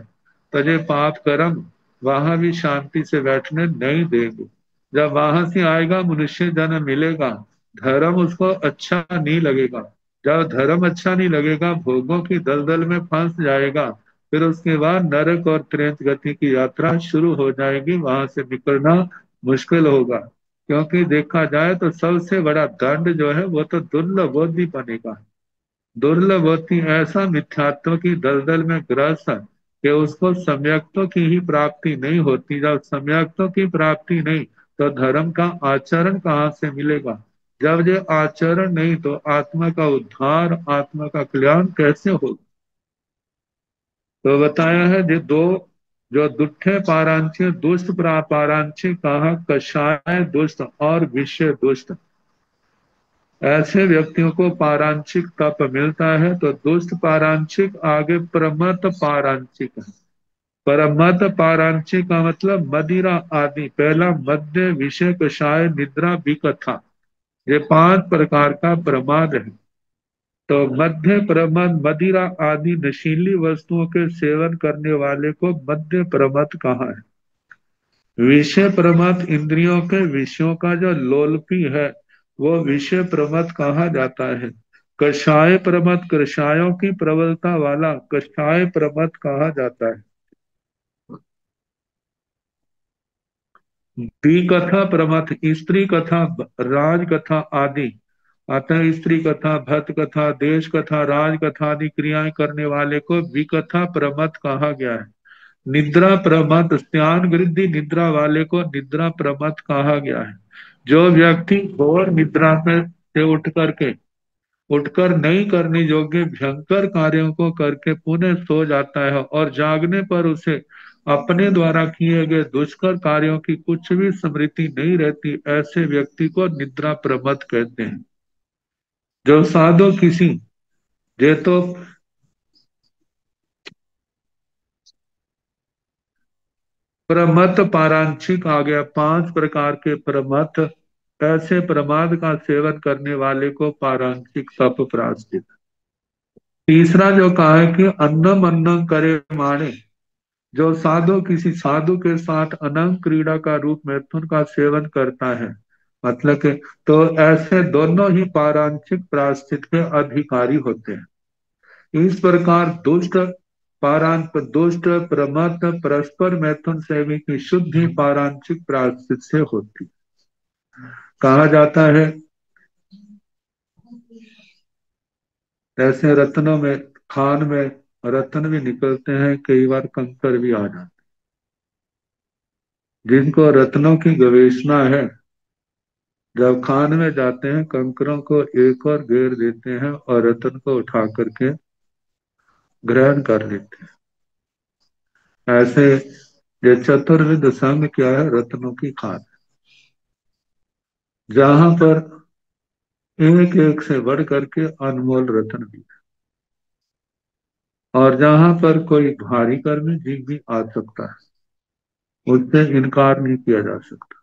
तो ये पाप कर्म वहां भी शांति से बैठने नहीं देंगे। जब वहां से आएगा मनुष्य जन्म मिलेगा, धर्म उसको अच्छा नहीं लगेगा। जब धर्म अच्छा नहीं लगेगा, भोगों की दलदल में फंस जाएगा, फिर उसके बाद नरक और त्रेत गति की यात्रा शुरू हो जाएगी, वहां से निकलना मुश्किल होगा। क्योंकि देखा जाए तो सबसे बड़ा दंड जो है वो तो दुर्लभ बोधि बनेगा। दुर्लभ होती ऐसा मिथ्यात्व की दलदल में ग्रस्त है कि उसको सम्यक्तों की ही प्राप्ति नहीं होती। जब सम्यक्तों की प्राप्ति नहीं तो धर्म का आचरण कहाँ से मिलेगा। जब ये आचरण नहीं तो आत्मा का उद्धार, आत्मा का कल्याण कैसे होगा। तो बताया है ये दो, जो दुष्टे पारांचे दुष्ट पारांचे कहा, कषाय दुष्ट और विषय दुष्ट। ऐसे व्यक्तियों को पारांशिक तप मिलता है। तो दुष्ट पारांशिक आगे प्रमथ पारांशिक है। परमत पारांशिक का मतलब मदिरा आदि, पहला मध्य विषय कषाय निद्रा विकथा, ये 5 प्रकार का प्रमाद है। तो मध्य प्रमद मदिरा आदि नशीली वस्तुओं के सेवन करने वाले को मध्य प्रमद कहा है। विषय प्रमथ इंद्रियों के विषयों का जो लोलपी है वो विषय प्रमथ कहा जाता है। कषाय प्रमथ कषायों की प्रबलता वाला कषाय प्रमथ कहा जाता है। दी कथा प्रमथ स्त्री कथा राज कथा आदि, अतः स्त्री कथा भक्त कथा देश कथा राज कथा आदि क्रियाएं करने वाले को विकथा प्रमथ कहा गया है। निद्रा प्रमथ स्नान वृद्धि निद्रा वाले को निद्रा प्रमथ कहा गया है। जो व्यक्ति घोर निद्रा में से उठकर नहीं करने योग्य भयंकर कार्यों को करके पुनः सो जाता है और जागने पर उसे अपने द्वारा किए गए दुष्कर कार्यों की कुछ भी स्मृति नहीं रहती, ऐसे व्यक्ति को निद्रा प्रमथ कहते हैं। जो साधु किसी ये तो प्रमथ पारांशिक आ गया, 5 प्रकार के प्रमथ। ऐसे प्रमाद का सेवन करने वाले को पारांशिक तप प्रायश्चित। तीसरा जो कहा है कि अन्नम अन्नम करे माणे, जो साधु किसी साधु के साथ अनंग क्रीड़ा का रूप मैथुन का सेवन करता है, मतलब कि तो ऐसे दोनों ही पारांशिक प्रायश्चित के अधिकारी होते हैं। इस प्रकार दुष्ट पारांत दुष्ट प्रमथ परस्पर मैथुन सेवी की शुद्धि पारांचिक प्रायश्चित से होती। कहा जाता है ऐसे रत्नों में, खान में रत्न भी निकलते हैं, कई बार कंकर भी आ जाते। जिनको रत्नों की गवेषणा है, जब खान में जाते हैं कंकरों को एक और घेर देते हैं और रत्न को उठा करके ग्रहण कर लेते हैं। ऐसे ये चतुर्विध संघ क्या है? रत्नों की खान, जहां पर एक एक से बढ़ करके अनमोल रत्न भी, और जहां पर कोई भारी कर्म जीव भी आ सकता है, उससे इनकार नहीं किया जा सकता।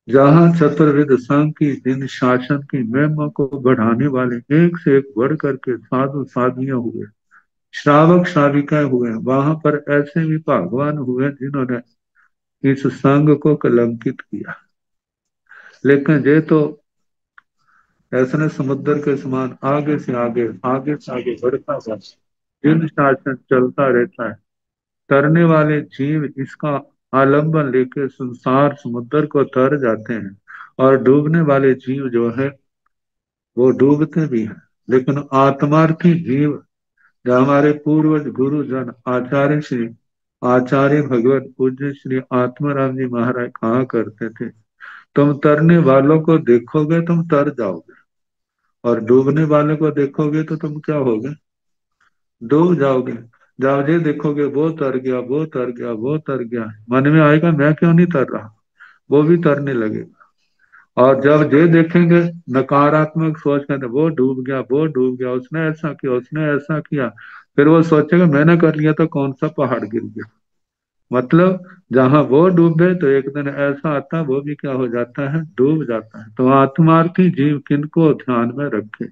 जहां चतुर्विध संघ की जिन शासन की महिमा को बढ़ाने वाले एक से एक बढ़ करके साधु साधियां हुए, श्रावक श्राविकाएं हुए, वहां पर ऐसे भी भगवान हुए जिन्होंने इस संघ को कलंकित किया। लेकिन ये तो ऐसे समुद्र के समान आगे से आगे, आगे से आगे बढ़ता जाता, जिन शासन चलता रहता है। तरने वाले जीव इसका आलंबन लेके संसार समुद्र को तर जाते हैं, और डूबने वाले जीव जो है वो डूबते भी हैं। लेकिन आत्मार्थी जीव, जो हमारे पूर्वज गुरुजन आचार्य श्री आचार्य भगवत पूज्य श्री आत्माराम जी महाराज कहा करते थे, तुम तरने वालों को देखोगे तुम तर जाओगे, और डूबने वाले को देखोगे तो तुम क्या होगे? डूब जाओगे। जब ये देखोगे वो तर गया, वो तर गया, वो तर गया, मन में आएगा मैं क्यों नहीं तर रहा, वो भी तरने लगेगा। और जब ये देखेंगे नकारात्मक सोच कर, वो डूब गया, वो डूब गया, उसने ऐसा किया, उसने ऐसा किया, फिर वो सोचेगा मैंने कर लिया तो कौन सा पहाड़ गिर गया। मतलब जहां वो डूबे तो एक दिन ऐसा आता है वो भी क्या हो जाता है? डूब जाता है। तो आत्मार्थी जीव किनको ध्यान में रखे?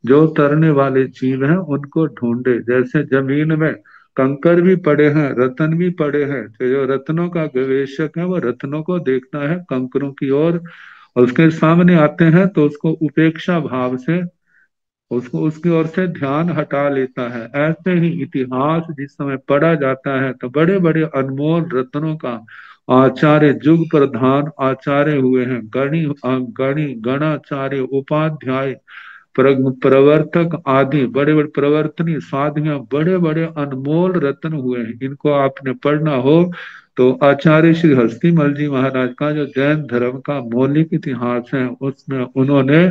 जो तरने वाले जीव हैं उनको ढूंढे। जैसे जमीन में कंकर भी पड़े हैं, रत्न भी पड़े हैं, तो जो रत्नों का गवेषक है वो रत्नों को देखता है कंकरों की ओर, और उसके सामने आते हैं तो उसको उपेक्षा भाव से उसको उसकी ओर से ध्यान हटा लेता है। ऐसे ही इतिहास जिस समय पढ़ा जाता है तो बड़े बड़े अनमोल रत्नों का आचार्य, जुग प्रधान आचार्य हुए हैं, गणी गणी गणाचार्य, उपाध्याय, प्रवर्तक आदि बड़े बड़े प्रवर्तनी साधियां, बड़े बड़े अनमोल रत्न हुए हैं। इनको आपने पढ़ना हो तो आचार्य श्री हस्तिमल जी महाराज का जो जैन धर्म का मौलिक इतिहास है उसमें उन्होंने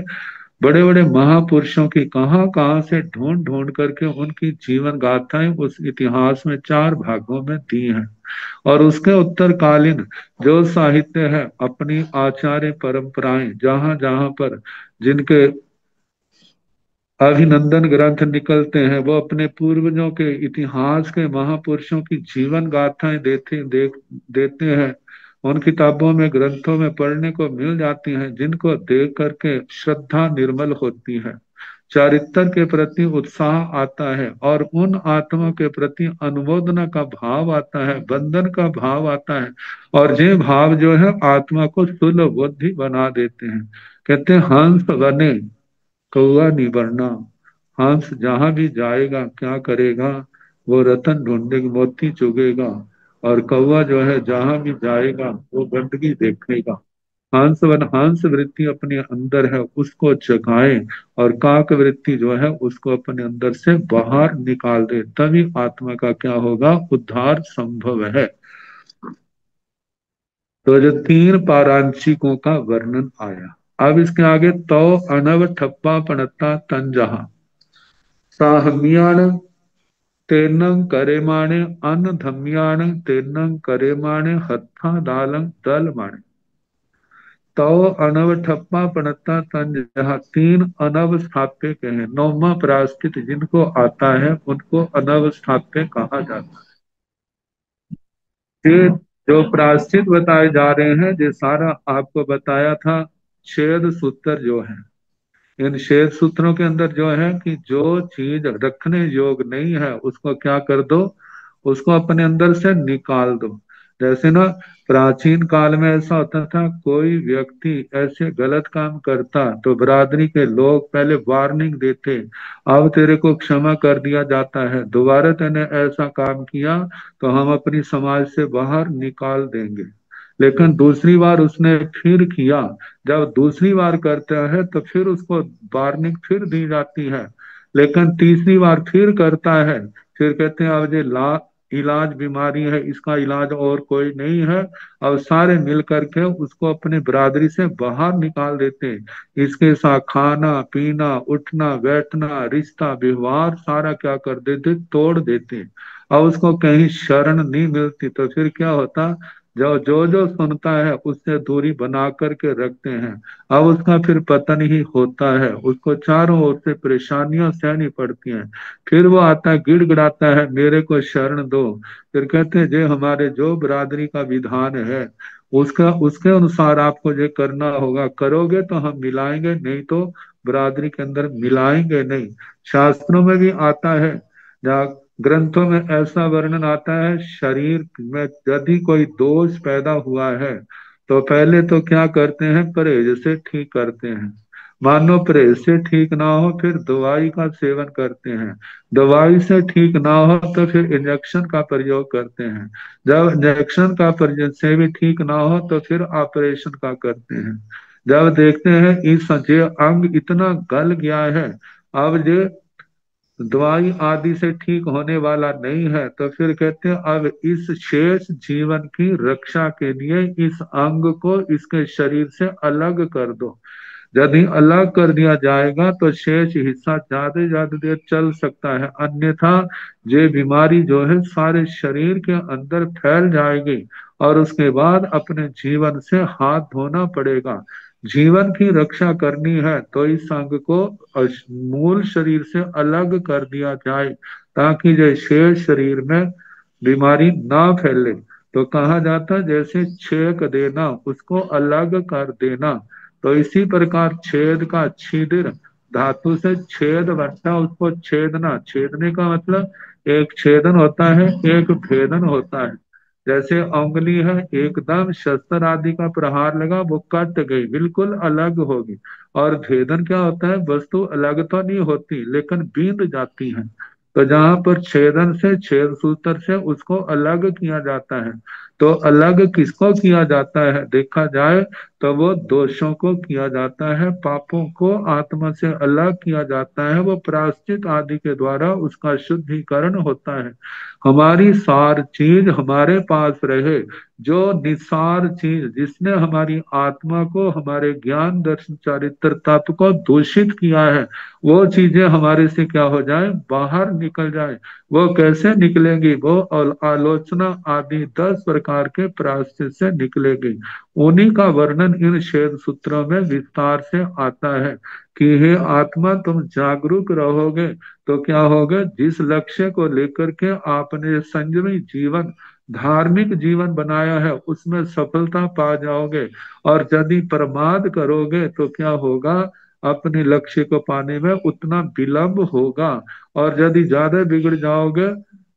बड़े बड़े महापुरुषों की कहाँ कहाँ से ढूंढ ढूंढ करके उनकी जीवन गाथाएं उस इतिहास में 4 भागों में दी हैं। और उसके उत्तरकालीन जो साहित्य है, अपनी आचार्य परंपराएं जहां जहां पर जिनके अभिनंदन ग्रंथ निकलते हैं, वो अपने पूर्वजों के इतिहास के महापुरुषों की जीवन गाथाएं देते हैं। उन किताबों में, ग्रंथों में पढ़ने को मिल जाती हैं, जिनको देख करके श्रद्धा निर्मल होती है, चारित्र के प्रति उत्साह आता है, और उन आत्मा के प्रति अनुमोदना का भाव आता है, बंधन का भाव आता है। और ये भाव जो है आत्मा को सुलभ बुद्धि बना देते हैं। कहते हैं हंस बने कौआ नहीं बनना। हंस जहां भी जाएगा क्या करेगा? वो रतन ढूंढेगा, मोती चुगेगा। और कौआ जो है जहां भी जाएगा वो गंदगी देखेगा। हंस वन हंस वृत्ति अपने अंदर है उसको जगाए, और काक वृत्ति जो है उसको अपने अंदर से बाहर निकाल दे, तभी आत्मा का क्या होगा? उद्धार संभव है। तो जो 3 पारांशिकों का वर्णन आया, अब इसके आगे तो अनव ठप्पा पणता तन जहा साहम्यान तेनंग करेमाणे अन धम्यान तेनंग करेमाणे हत्था दालंग दल माणे। तो अनव ठप्पा पणता तन जहा, 3 अनव स्थाप्य के हैं। 9वां प्रायश्चित जिनको आता है उनको अनव स्थाप्य कहा जाता है। ये जो प्रायश्चित बताए जा रहे हैं, ये सारा आपको बताया था छेद सूत्र जो है। इन शेष सूत्रों के अंदर जो है कि जो चीज रखने योग नहीं है उसको क्या कर दो? उसको अपने अंदर से निकाल दो। जैसे ना प्राचीन काल में ऐसा होता था, कोई व्यक्ति ऐसे गलत काम करता तो बिरादरी के लोग पहले वार्निंग देते, अब तेरे को क्षमा कर दिया जाता है, दोबारा तूने ऐसा काम किया तो हम अपनी समाज से बाहर निकाल देंगे। लेकिन दूसरी बार उसने फिर किया, जब दूसरी बार करता है तो फिर उसको वार्निंग फिर दी जाती है। लेकिन तीसरी बार फिर करता है, फिर कहते हैं अब ये इलाज बीमारी है, इसका इलाज और कोई नहीं है। अब सारे मिल करके उसको अपने बिरादरी से बाहर निकाल देते हैं। इसके साथ खाना पीना उठना बैठना रिश्ता व्यवहार सारा क्या कर देते, तोड़ देते हैं। अब उसको कहीं शरण नहीं मिलती तो फिर क्या होता, जो जो जो सुनता है उससे दूरी बना करके रखते हैं। अब उसका फिर पतन ही होता है, उसको चारों ओर से परेशानियां सहनी पड़ती हैं। फिर वो आता है गिड़गिड़ाता है, मेरे को शरण दो। फिर कहते हैं जे हमारे जो बिरादरी का विधान है उसका उसके अनुसार आपको ये करना होगा, करोगे तो हम मिलाएंगे, नहीं तो बिरादरी के अंदर मिलाएंगे नहीं। शास्त्रों में भी आता है, जहाँ ग्रंथों में ऐसा वर्णन आता है, शरीर में यदि कोई दोष पैदा हुआ है तो पहले तो क्या करते हैं, परहेज से ठीक करते हैं। मानो परहेज से ठीक ना हो फिर दवाई का सेवन करते हैं, दवाई से ठीक ना हो तो फिर इंजेक्शन का प्रयोग करते हैं, जब इंजेक्शन का प्रयोग से भी ठीक ना हो तो फिर ऑपरेशन का करते हैं। जब देखते हैं इस ये अंग इतना गल गया है, अब ये दवाई आदि से ठीक होने वाला नहीं है, तो फिर कहते हैं अब इस शेष जीवन की रक्षा के लिए इस अंग को इसके शरीर से अलग कर दो। यदि अलग कर दिया जाएगा तो शेष हिस्सा ज्यादा देर चल सकता है, अन्यथा ये बीमारी जो है सारे शरीर के अंदर फैल जाएगी और उसके बाद अपने जीवन से हाथ धोना पड़ेगा। जीवन की रक्षा करनी है तो इस अंग को मूल शरीर से अलग कर दिया जाए, ताकि जो शेष शरीर में बीमारी ना फैले। तो कहा जाता जैसे छेक देना, उसको अलग कर देना। तो इसी प्रकार छेद का छिद्र, धातु से छेद बनता, उसको छेदना, छेदने का मतलब एक छेदन होता है एक भेदन होता है। जैसे उंगली है, एकदम शस्त्र आदि का प्रहार लगा वो कट गई, बिल्कुल अलग होगी। और भेदन क्या होता है, वस्तु अलग तो नहीं होती लेकिन बींद जाती है। तो जहां पर छेदन से छेद सूत्र से उसको अलग किया जाता है। तो अलग किसको किया जाता है देखा जाए तो वो दोषों को किया जाता है, पापों को आत्मा से अलग किया जाता है, वो प्रायश्चित आदि के द्वारा उसका शुद्धिकरण होता है। हमारी सार चीज हमारे पास रहे, जो निसार चीज जिसने हमारी आत्मा को हमारे ज्ञान दर्शन चारित्र तत्व को दूषित किया है, वो चीजें हमारे से क्या हो जाए, बाहर निकल जाए। वो कैसे निकलेंगी, वो आलोचना आदि 10 प्रकार के प्रायश्चित से निकलेगी। उन्हीं का वर्णन इन शेद सूत्रों में विस्तार से आता है कि हे आत्मा तुम जागरूक रहोगे तो क्या होगा, जिस लक्ष्य को लेकर के आपने संयमी जीवन धार्मिक जीवन बनाया है उसमें सफलता पा जाओगे। और यदि प्रमाद करोगे तो क्या होगा, अपने लक्ष्य को पाने में उतना विलंब होगा। और यदि ज्यादा बिगड़ जाओगे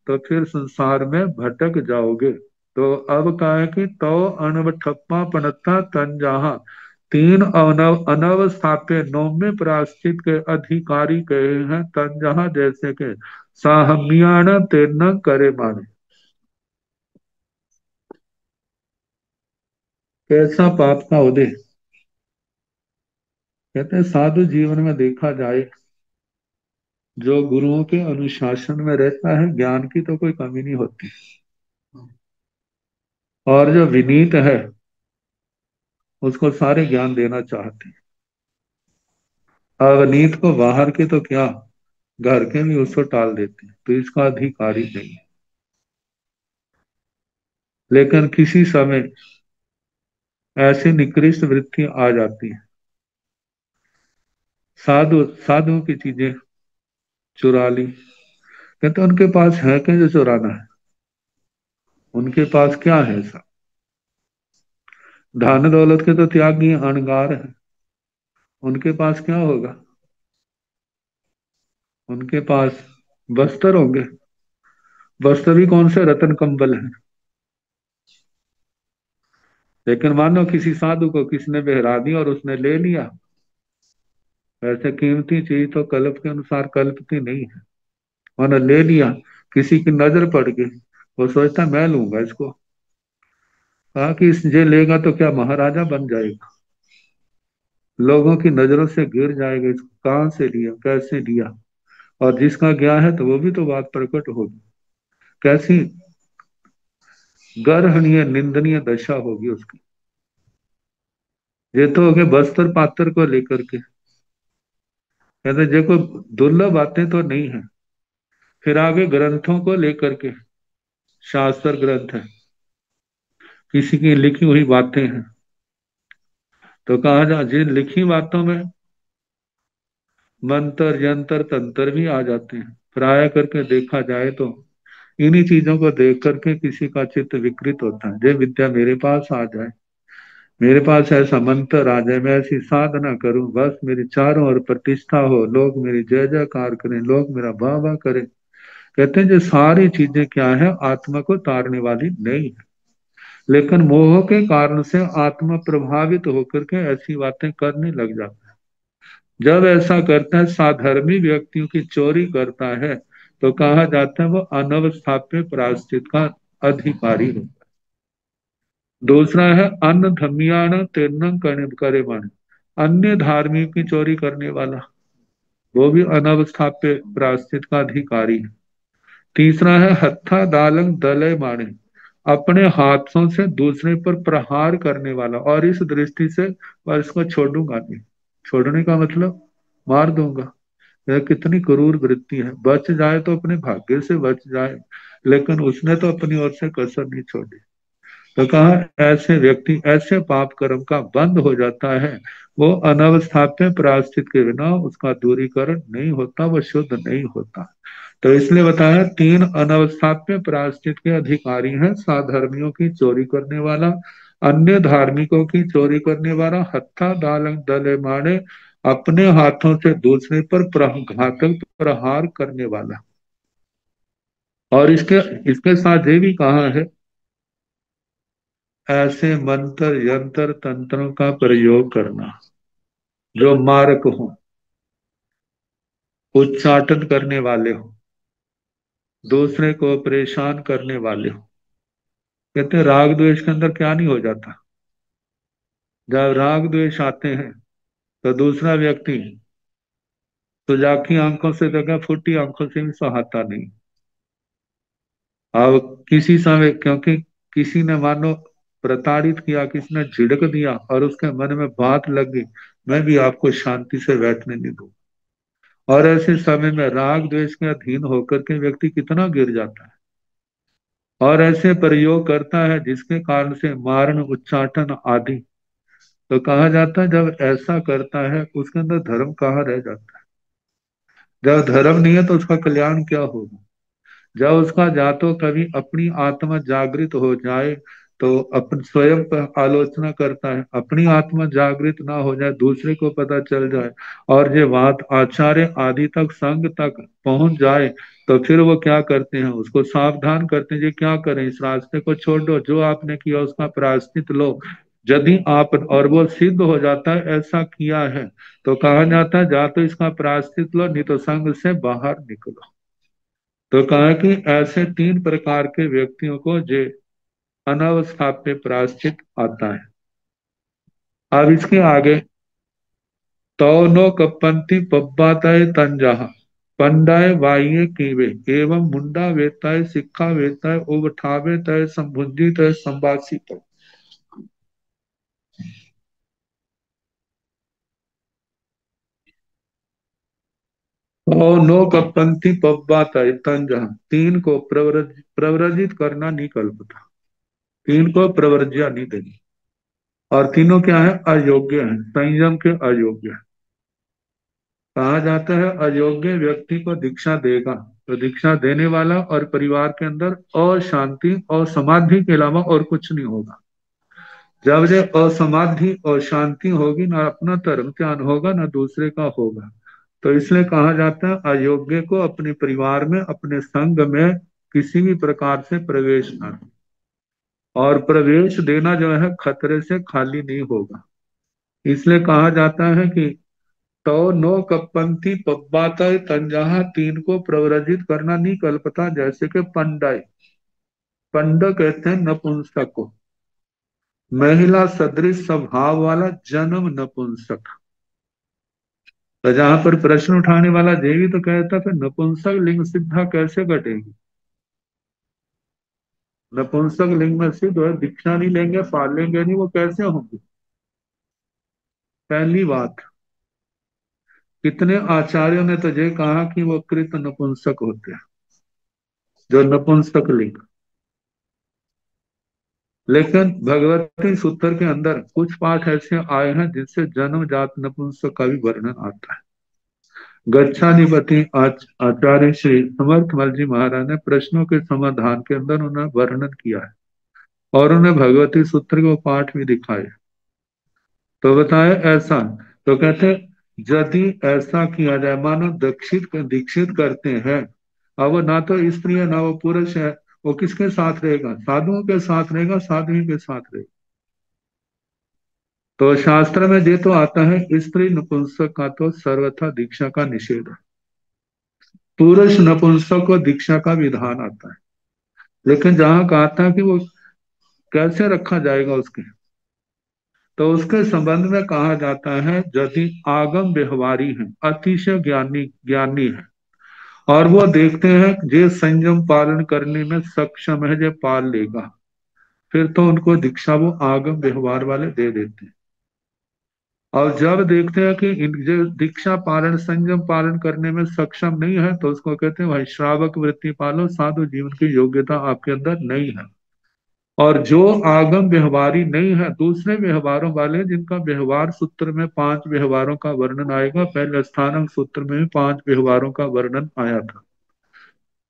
तो फिर संसार में भटक जाओगे। तो अब कहा है कि तो अनव ठप्पा पनत्ता तन जहा, तीन अनव स्थापे नौमे प्राश्चित के अधिकारी कहे हैं तन जहा, जैसे के साहमियान तेन करे माने। कैसा पाप का उदय, कहते हैं साधु जीवन में देखा जाए जो गुरुओं के अनुशासन में रहता है ज्ञान की तो कोई कमी नहीं होती, और जो विनीत है उसको सारे ज्ञान देना चाहते हैं। अवनीत को बाहर के तो क्या, घर के भी उसको टाल देते हैं, तो इसका अधिकारी नहीं है। लेकिन किसी समय ऐसी निकृष्ट वृत्ति आ जाती है, साधु साधु की चीजें चुरा ली, कहते उनके पास है क्या जो चुराना है, उनके पास क्या है ऐसा। धन दौलत के तो त्यागी अणगार है, उनके पास क्या होगा, उनके पास वस्त्र होंगे, वस्त्र भी कौन से रतन कंबल है। लेकिन मानो किसी साधु को किसने बहरा दिया और उसने ले लिया, वैसे कीमती चीज तो कल्प के अनुसार कल्पती नहीं है। मानो ले लिया, किसी की नजर पड़ गई, वो सोचता मैं लूंगा इसको। कहा कि इस ये लेगा तो क्या महाराजा बन जाएगा, लोगों की नजरों से गिर जाएगा, इसको कहाँ से लिया कैसे लिया। और जिसका गया है तो वो भी तो बात प्रकट होगी, कैसी गर्हनीय निंदनीय दशा होगी उसकी। ये तो हो गए बस्तर पात्र को लेकर के, कहते देखो दुर्लभ बातें तो नहीं है। फिर आगे ग्रंथों को लेकर के, शास्त्र ग्रंथ है, किसी की लिखी हुई बातें हैं, तो कहा जा जिन लिखी बातों में मंत्र यंत्र तंत्र भी आ जाते हैं। प्राय करके देखा जाए तो इन्हीं चीजों को देख करके किसी का चित्त विकृत होता है। ये विद्या मेरे पास आ जाए, मेरे पास ऐसा मंत्र आ जाए, मैं ऐसी साधना करूं, बस मेरी चारों ओर प्रतिष्ठा हो, लोग मेरी जय जयकार करें, लोग मेरा वाह वाह करें। कहते हैं जो सारी चीजें क्या है, आत्मा को तारने वाली नहीं है, लेकिन मोह के कारण से आत्मा प्रभावित होकर के ऐसी बातें करने लग जाता है। जब ऐसा करता है, साधर्मी व्यक्तियों की चोरी करता है, तो कहा जाता है वो अनवस्थाप्य प्रायश्चित का अधिकारी होता है। दूसरा है अन्न धमियान तीर्णं करे मन, अन्य धार्मिक की चोरी करने वाला, वो भी अनवस्थाप्य प्रायश्चित का अधिकारी है। तीसरा है हत्था दालंग दलय माने, अपने हाथों से दूसरे पर प्रहार करने वाला, और इस दृष्टि से वह इसको छोड़ूंगा नहीं। छोड़ने का मतलब मार दूंगा। यह कितनी क्रूर वृत्ति है, बच जाए तो अपने भाग्य से बच जाए, लेकिन उसने तो अपनी ओर से कसर नहीं छोड़ी। तो कहा ऐसे व्यक्ति, ऐसे पाप कर्म का बंद हो जाता है, वो अनवस्थाप्य प्रायश्चित के बिना उसका दूरीकरण नहीं होता, वो शुद्ध नहीं होता। तो इसलिए बताया तीन अनवस्थाप्य प्रायश्चित के अधिकारी हैं, साधर्मियों की चोरी करने वाला, अन्य धार्मिकों की चोरी करने वाला, हत्था दालंग दले मारे, अपने हाथों से दूसरे पर घातक प्रहार करने वाला। और इसके इसके साथ ये भी कहा है, ऐसे मंत्र यंत्र तंत्रों का प्रयोग करना जो मारक हो, उच्चाटन करने वाले हो, दूसरे को परेशान करने वाले हो। कहते हैं राग द्वेष के अंदर क्या नहीं हो जाता, जब राग द्वेष आते हैं तो दूसरा व्यक्ति सुजाखी आंखों से देखा, फूटी आंखों से भी सहाता नहीं। अब किसी समय क्योंकि किसी ने मानो प्रताड़ित किया, किसी ने झिड़क दिया और उसके मन में बात लग गई, मैं भी आपको शांति से बैठने नहीं दूं। और ऐसे समय में राग द्वेष के अधीन होकर के व्यक्ति कितना गिर जाता है, और ऐसे प्रयोग करता है जिसके कारण से मारण उच्चाटन आदि। तो कहा जाता है जब ऐसा करता है उसके अंदर धर्म कहाँ रह जाता है। जब धर्म नहीं है तो उसका कल्याण क्या होगा। जब उसका जा तो कभी अपनी आत्मा जागृत हो जाए तो अपन स्वयं पर आलोचना करता है, अपनी आत्मा जागृत ना हो जाए, दूसरे को पता चल जाए और ये बात आचार्य आदि तक संघ तक पहुंच जाए, तो फिर वो क्या करते हैं, उसको सावधान करते हैं, ये क्या करें, इस रास्ते को छोड़ दो, जो आपने किया उसका प्रायश्चित लो। यदि आप और वो सिद्ध हो जाता है ऐसा किया है, तो कहा जाता है जा तो इसका प्रायश्चित लो, नहीं तो संघ से बाहर निकलो। तो कहा कि ऐसे तीन प्रकार के व्यक्तियों को जे अनावस्थाप्य प्रायश्चित आता है। अब इसके आगे तो नो कपंती पब्बाताय तंजाहा, पंडाय वाये कीवे, एवं मुंडा वेताय सिक्खा वेताय उबठावे तय संभुंजी तय संवासी तय। और नो कपंती पब्बाताय तंजाहा, तीन को प्रव्रजित करना नहीं कल्पता, तीन को प्रवर्ज्या नहीं देनी। और तीनों क्या है, अयोग्य है, संयम के अयोग्य है। कहा जाता है अयोग्य व्यक्ति को दीक्षा देगा तो दीक्षा देने वाला और परिवार के अंदर अशांति और समाधि के अलावा और कुछ नहीं होगा। जब ये असमाधि और शांति होगी, ना अपना धर्म ध्यान होगा ना दूसरे का होगा। तो इसलिए कहा जाता है अयोग्य को अपने परिवार में अपने संघ में किसी भी प्रकार से प्रवेश न। और प्रवेश देना जो है खतरे से खाली नहीं होगा। इसलिए कहा जाता है कि तो नो कपंथी पब्बाता तंजहा, तीन को प्रव्रजित करना नहीं कल्पता, जैसे कि पंडाई। पंड कहते हैं नपुंसक को, महिला सदृश स्वभाव वाला जन्म नपुंसक। तो जहां पर प्रश्न उठाने वाला देवी तो कहता फिर नपुंसक लिंग सिद्धा कैसे घटेगी। नपुंसक लिंग में सिद्ध है, दीक्षा नहीं लेंगे, पालेंगे नहीं, वो कैसे होंगे। पहली बात, कितने आचार्यों ने तो ये कहा कि वो कृत नपुंसक होते हैं, जो नपुंसक लिंग। लेकिन भगवती सूत्र के अंदर कुछ पाठ ऐसे आए हैं जिनसे जन्म जात नपुंसक का भी वर्णन आता है। गच्छाधिपति आचार्य श्री समर्थमल जी महाराज ने प्रश्नों के समाधान के अंदर उन्हें वर्णन किया है और उन्हें भगवती सूत्र के पाठ भी दिखाए। तो बताए ऐसा, तो कहते यदि ऐसा किया जाए, मानो दीक्षित दीक्षित करते हैं, अब वो ना तो स्त्री है ना वो पुरुष है, वो किसके साथ रहेगा, साधुओं के साथ रहेगा, साध्वी के साथ रहेगा। तो शास्त्र में ये तो आता है स्त्री नपुंसक का तो सर्वथा दीक्षा का निषेध है, पुरुष नपुंसक को दीक्षा का विधान आता है। लेकिन जहां कहा था कि वो कैसे रखा जाएगा उसके, तो उसके संबंध में कहा जाता है यदि आगम व्यवहारी है, अतिशय ज्ञानी ज्ञानी है, और वो देखते हैं जे संयम पालन करने में सक्षम है, जे पाल लेगा, फिर तो उनको दीक्षा वो आगम व्यवहार वाले दे देते हैं। और जब देखते हैं कि जो दीक्षा पालन संयम पालन करने में सक्षम नहीं है, तो उसको कहते हैं भाई श्रावक वृत्ति पालो, साधु जीवन की योग्यता आपके अंदर नहीं है। और जो आगम व्यवहारी नहीं है, दूसरे व्यवहारों वाले, जिनका व्यवहार सूत्र में 5 व्यवहारों का वर्णन आएगा, पहले स्थानक सूत्र में भी 5 व्यवहारों का वर्णन आया था।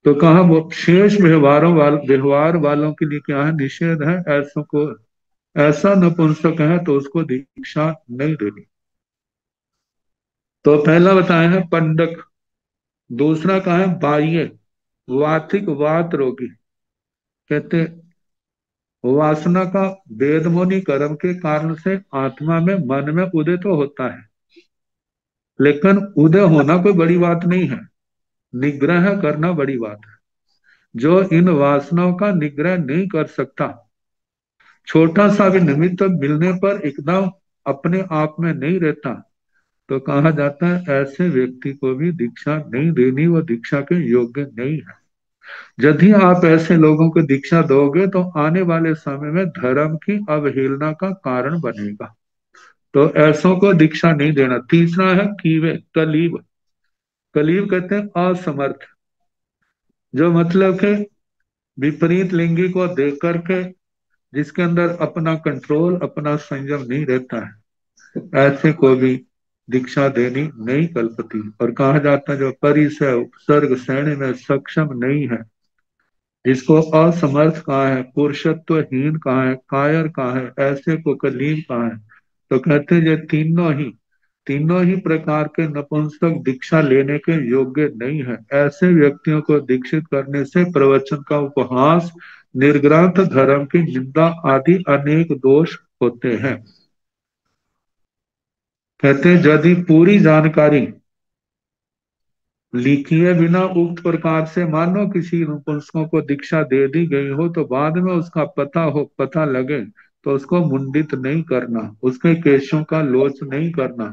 तो कहा वो शेष व्यवहार वालों के लिए क्या है, निषेध है, ऐसों को, ऐसा नपुंसक है तो उसको दीक्षा नहीं देनी। तो पहला बताया है पंडक, दूसरा कहा है बाह्य वातिक वात रोगी। कहते वासना का वेदमोनि कर्म के कारण से आत्मा में मन में उदय तो होता है, लेकिन उदय होना कोई बड़ी बात नहीं है, निग्रह करना बड़ी बात है। जो इन वासनाओं का निग्रह नहीं कर सकता, छोटा सा भी निमित्त मिलने पर एकदम अपने आप में नहीं रहता, तो कहा जाता है ऐसे व्यक्ति को भी दीक्षा नहीं देनी, वो दीक्षा के योग्य नहीं है। यदि आप ऐसे लोगों को दीक्षा दोगे तो आने वाले समय में धर्म की अवहेलना का कारण बनेगा, तो ऐसों को दीक्षा नहीं देना। तीसरा है कीवे कलीब। कलीब कहते हैं असमर्थ, जो मतलब के विपरीत लिंगी को देख करके जिसके अंदर अपना कंट्रोल अपना संयम नहीं रहता है, ऐसे को भी दीक्षा देनी नहीं कल्पती। और कहा जाता है जो परिसय उपसर्ग सहने में सक्षम नहीं है, जिसको असमर्थ कहा है, पुरुषत्वहीन कहा है, कायर कहा है, ऐसे को कलीम कहा है। तो कहते हैं ये तीनों ही प्रकार के नपुंसक दीक्षा लेने के योग्य नहीं है। ऐसे व्यक्तियों को दीक्षित करने से प्रवचन का उपहास, निर्ग्रंथ धर्म की निंदा आदि अनेक दोष होते हैं। कहते हैं यदि पूरी जानकारी लिखिए बिना उक्त प्रकार से मानो किसी नपुंसकों को दीक्षा दे दी गई हो, तो बाद में उसका पता लगे तो उसको मुंडित नहीं करना, उसके केशों का लोच नहीं करना।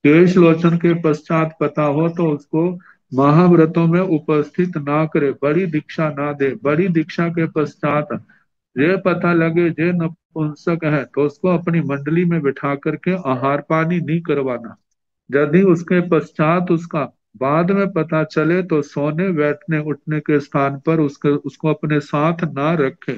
केश लोचन के पश्चात पता हो तो उसको महाव्रतों में उपस्थित ना करे, बड़ी दीक्षा ना दे। बड़ी दीक्षा के पश्चात ये पता लगे जे नपुंसक है तो उसको अपनी मंडली में बिठा करके आहार पानी नहीं करवाना। यदि उसके पश्चात उसका बाद में पता चले तो सोने बैठने उठने के स्थान पर उसको अपने साथ ना रखे,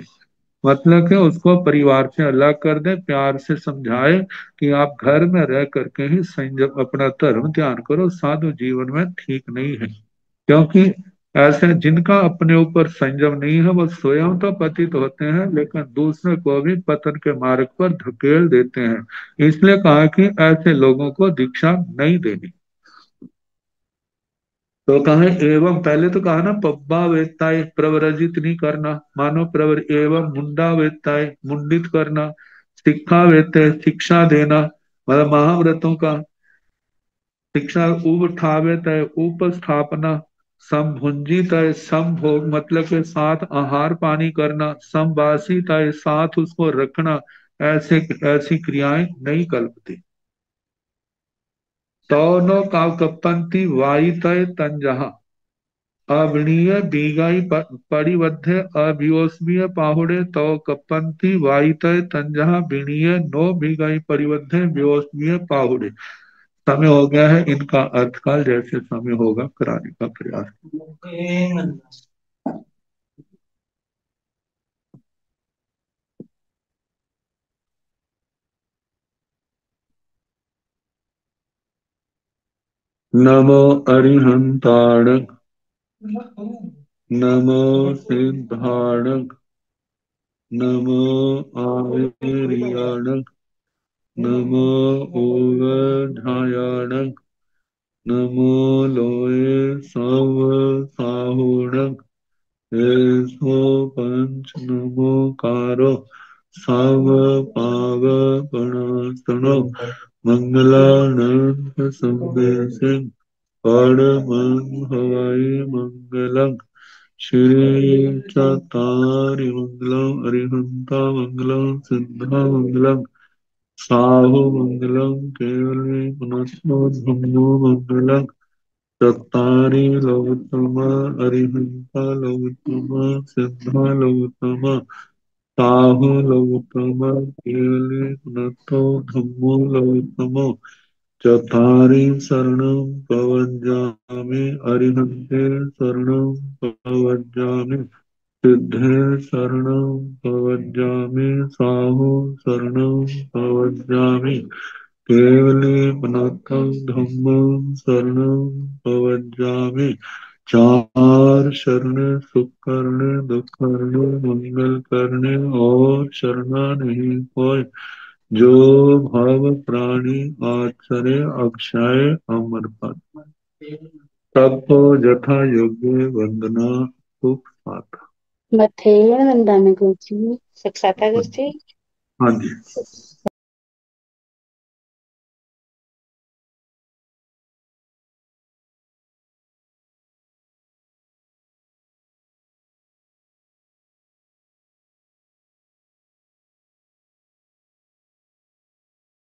मतलब कि उसको परिवार से अलग कर दे, प्यार से समझाए कि आप घर में रह करके ही संयम अपना धर्म ध्यान करो, साधु जीवन में ठीक नहीं है। क्योंकि ऐसे जिनका अपने ऊपर संयम नहीं है वो स्वयं तो पतित होते हैं, लेकिन दूसरे को भी पतन के मार्ग पर धकेल देते हैं। इसलिए कहा कि ऐसे लोगों को दीक्षा नहीं देनी। तो कहा एवं, पहले तो कहा ना पब्बा वेत्ताय प्रव्रजित नहीं करना, मानो प्रवर, एवं मुंडा वेत्ताय मुंडित करना, शिक्षा वेत्ते शिक्षा देना, मतलब महाव्रतों का शिक्षा, उठावेत है उपस्थापना, संभुंजित है संभोग मतलब के साथ आहार पानी करना, संवासित है साथ उसको रखना, ऐसे ऐसी क्रियाएं नहीं कल्पती। तौनो का कपंती वायित तंजहा, अविणीय बीगाई परिबद्ध अभियोस्मीय पाहुड़े तो कपंती वायित तंजहा विणीय नो बीगाई परिबद्ध व्योस्मीय पाहुड़े। समय हो गया है, इनका अर्थकाल जैसे समय होगा कराने का प्रयास। नमो अरिहंताण, नमो सिद्धाण, नमो आर्याण, नमो ओवधायाण, नमो लोये सव साहुण, एसो पंच नमो कारो सव पाव पणासनो, मंगलानंद संदेश परमं हवाई मंगलम, श्री चतारि मंगलम, अरिहंता मंगलम, सिद्धा मंगलम, साहु मंगलम, केवली पुनस्सो धम्मो मंगलम, चत्तारि लोकोत्तम, अरिहंता लोकोत्तम, सिद्धा लोकोत्तम, साहु लोकोत्तम, केवली पुनस्सो धम्मो लोकोत्तम, चत्तारि शरणं प्रवज्जामि, अरिहन्ते शरणं प्रवज्जामि, सिद्धे शरणं प्रवज्जामि, साहु शरणं प्रवज्जामि, केवले पुनर्थं धम्मं शरणं प्रवज्जामि। चार शरण सुख करने दुख करने मंगल करने और शरणा नहीं कोई, जो भव प्राणी आचरे अक्षय अमर पद, सबको जथा योग्य वंदना सुख पाता। मथेन वंदन गुरुजी, शिक्षाता गुरुजी। हाँ जी।